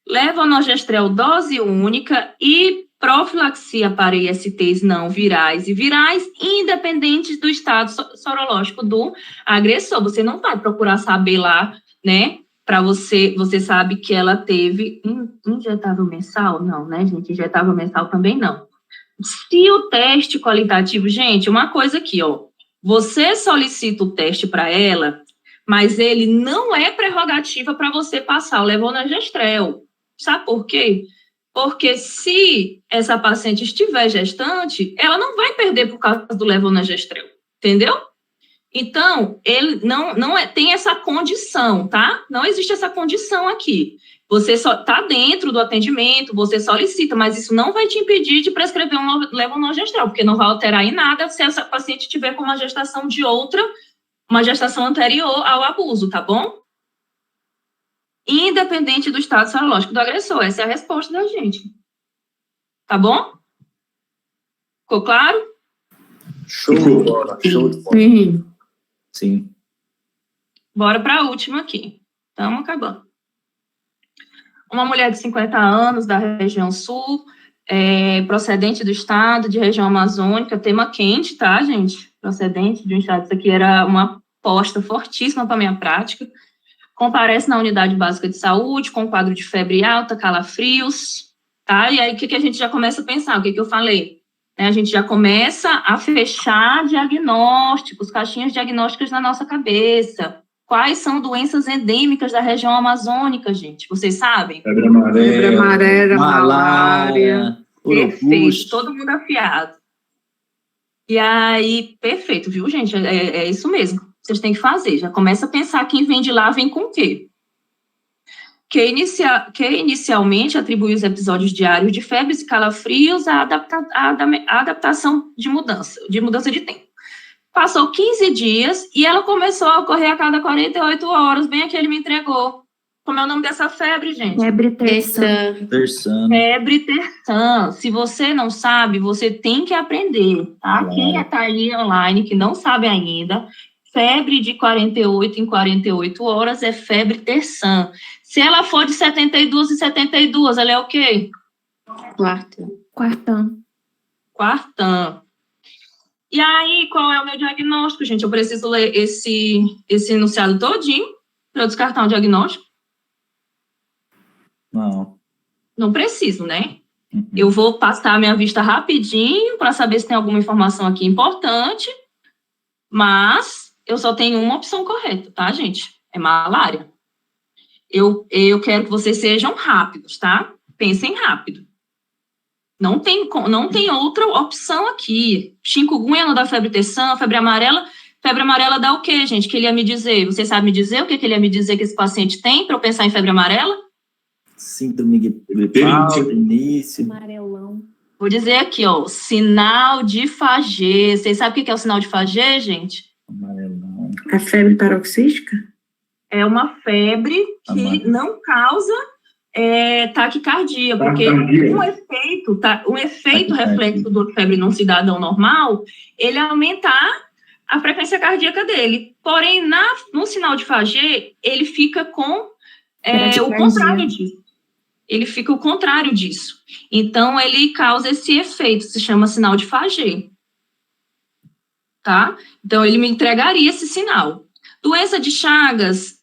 Levonorgestrel dose única e profilaxia para ISTs não virais e virais, independentes do estado sorológico do agressor. Você não vai procurar saber lá, né? Para você sabe que ela teve injetável mensal? Não, né, gente? Injetável mensal também não. Se o teste qualitativo, gente, uma coisa aqui, ó. Você solicita o teste para ela, mas ele não é prerrogativa para você passar o levonorgestrel. Sabe por quê? Porque se essa paciente estiver gestante, ela não vai perder por causa do levonorgestrel, entendeu? Então, ele não tem essa condição, tá? Não existe essa condição aqui. Você só está dentro do atendimento, você solicita, mas isso não vai te impedir de prescrever um levonorgestrel, porque não vai alterar em nada se essa paciente tiver com uma gestação uma gestação anterior ao abuso, tá bom? Independente do estado sorológico do agressor. Essa é a resposta da gente. Tá bom? Ficou claro? Show de bola. Sim. Sim. Bora para a última aqui. Estamos acabando. Uma mulher de 50 anos, da região sul, procedente do estado, de região amazônica, tema quente, tá, gente? Procedente de um estado. Isso aqui era uma aposta fortíssima para a minha prática. Comparece na unidade básica de saúde, com quadro de febre alta, calafrios, tá? E aí, o que a gente já começa a pensar? O que eu falei? A gente já começa a fechar diagnósticos, caixinhas diagnósticas na nossa cabeça. Quais são doenças endêmicas da região amazônica, gente? Vocês sabem? Febre amarela, malária. Perfeito, todo mundo afiado. E aí, perfeito, viu, gente? É isso mesmo. Vocês têm que fazer. Já começa a pensar quem vem de lá vem com o quê? Que inicialmente atribui os episódios diários de febres e calafrios à adaptação de mudança de tempo. Passou 15 dias e ela começou a ocorrer a cada 48 horas, bem a que ele me entregou. Como é o nome dessa febre, gente? Febre terçã. Febre terçã. Se você não sabe, você tem que aprender, tá? Quem está aí online, que não sabe ainda, febre de 48 em 48 horas é febre terçã. Se ela for de 72 em 72, ela é o quê? Quartã. E aí, qual é o meu diagnóstico, gente? Eu preciso ler esse enunciado todinho para eu descartar um diagnóstico? Não preciso, né? Eu vou passar a minha vista rapidinho para saber se tem alguma informação aqui importante, mas eu só tenho uma opção correta, tá, gente? É malária. Eu quero que vocês sejam rápidos, tá? Pensem rápido. Não tem outra opção aqui. Chikungunya não dá febre terçã, febre amarela. Febre amarela dá o quê, gente? Que ele ia me dizer? Você sabe me dizer o que ele ia me dizer que esse paciente tem para eu pensar em febre amarela? Síndrome gripal, início. Amarelão. Vou dizer aqui, ó, sinal de Fagê. Vocês sabem o que é o sinal de Fagê, gente? Amarelão. A febre paroxística? É uma febre que não causa taquicardia, porque um efeito reflexo do febre num cidadão normal, ele aumentar a frequência cardíaca dele. Porém, no sinal de Fagê, ele fica com o contrário disso. Ele fica o contrário disso. Então, ele causa esse efeito, se chama sinal de Fagê. Tá? Então, ele me entregaria esse sinal. Doença de Chagas,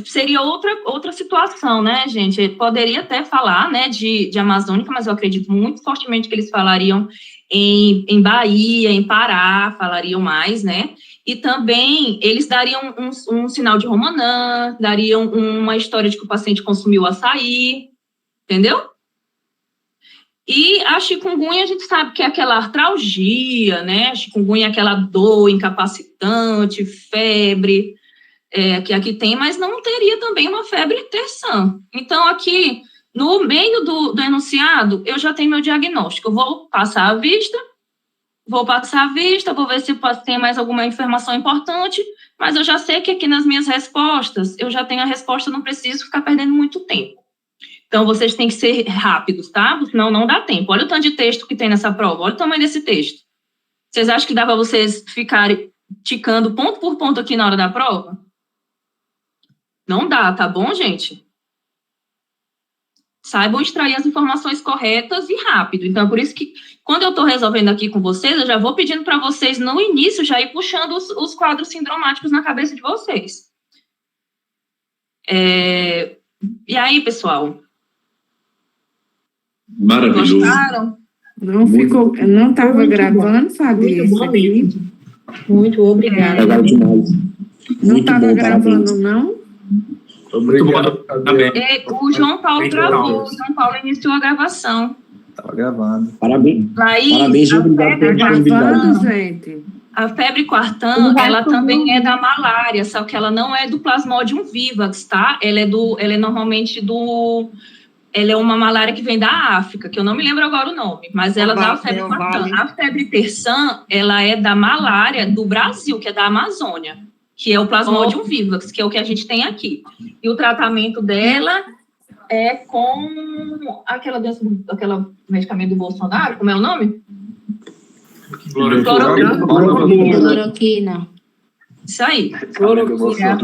seria outra situação, né, gente? Eu poderia até falar, né, de amazônica, mas eu acredito muito fortemente que eles falariam em Bahia, em Pará, falariam mais, né? E também eles dariam um sinal de Romanã, dariam uma história de que o paciente consumiu açaí, entendeu? E a chikungunya, a gente sabe que é aquela artralgia, né? A chikungunya é aquela dor incapacitante, febre, que aqui tem, mas não teria também uma febre terçã. Então, aqui, no meio do enunciado, eu já tenho meu diagnóstico. Eu vou passar a vista vou passar a vista, vou ver se tem mais alguma informação importante, mas eu já sei que aqui nas minhas respostas, eu já tenho a resposta, não preciso ficar perdendo muito tempo. Então, vocês têm que ser rápidos, tá? Senão não dá tempo. Olha o tanto de texto que tem nessa prova, olha o tamanho desse texto. Vocês acham que dá para vocês ficarem ticando ponto por ponto aqui na hora da prova? Não dá, tá bom, gente? Saibam extrair as informações corretas e rápido. Então, por isso que, quando eu estou resolvendo aqui com vocês, eu já vou pedindo para vocês, no início, já ir puxando os quadros sindromáticos na cabeça de vocês. E aí, pessoal? Maravilhoso. Gostaram? Não ficou, não estava gravando, Fabi, isso aqui. Muito obrigada. Legal demais. Não estava gravando, não? Obrigado. O João Paulo gravou, o João Paulo iniciou a gravação. Estava gravando. Parabéns. Laís, Parabéns e obrigado pela disponibilidade. Gente. A febre quartã, ela também é da malária, só que ela não é do Plasmodium vivax, tá? Ela é normalmente ela é uma malária que vem da África, que eu não me lembro agora o nome, mas ela dá a febre quartã. A febre terçã, ela é da malária do Brasil, que é da Amazônia, que é o Plasmodium vivax, que é o que a gente tem aqui. E o tratamento dela é com aquele medicamento do Bolsonaro, como é o nome? Cloroquina. Isso aí. Cloroquina.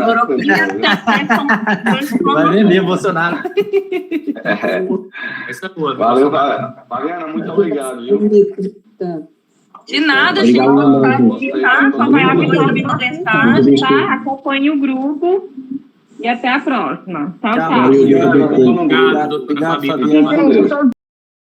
Vai vender, Bolsonaro. Valeu, Mariana, muito obrigado. De nada, gente. Só vai abrir a mensagem, tá? Acompanhe o grupo e até a próxima. Tchau, tchau. Obrigado, Fabiana.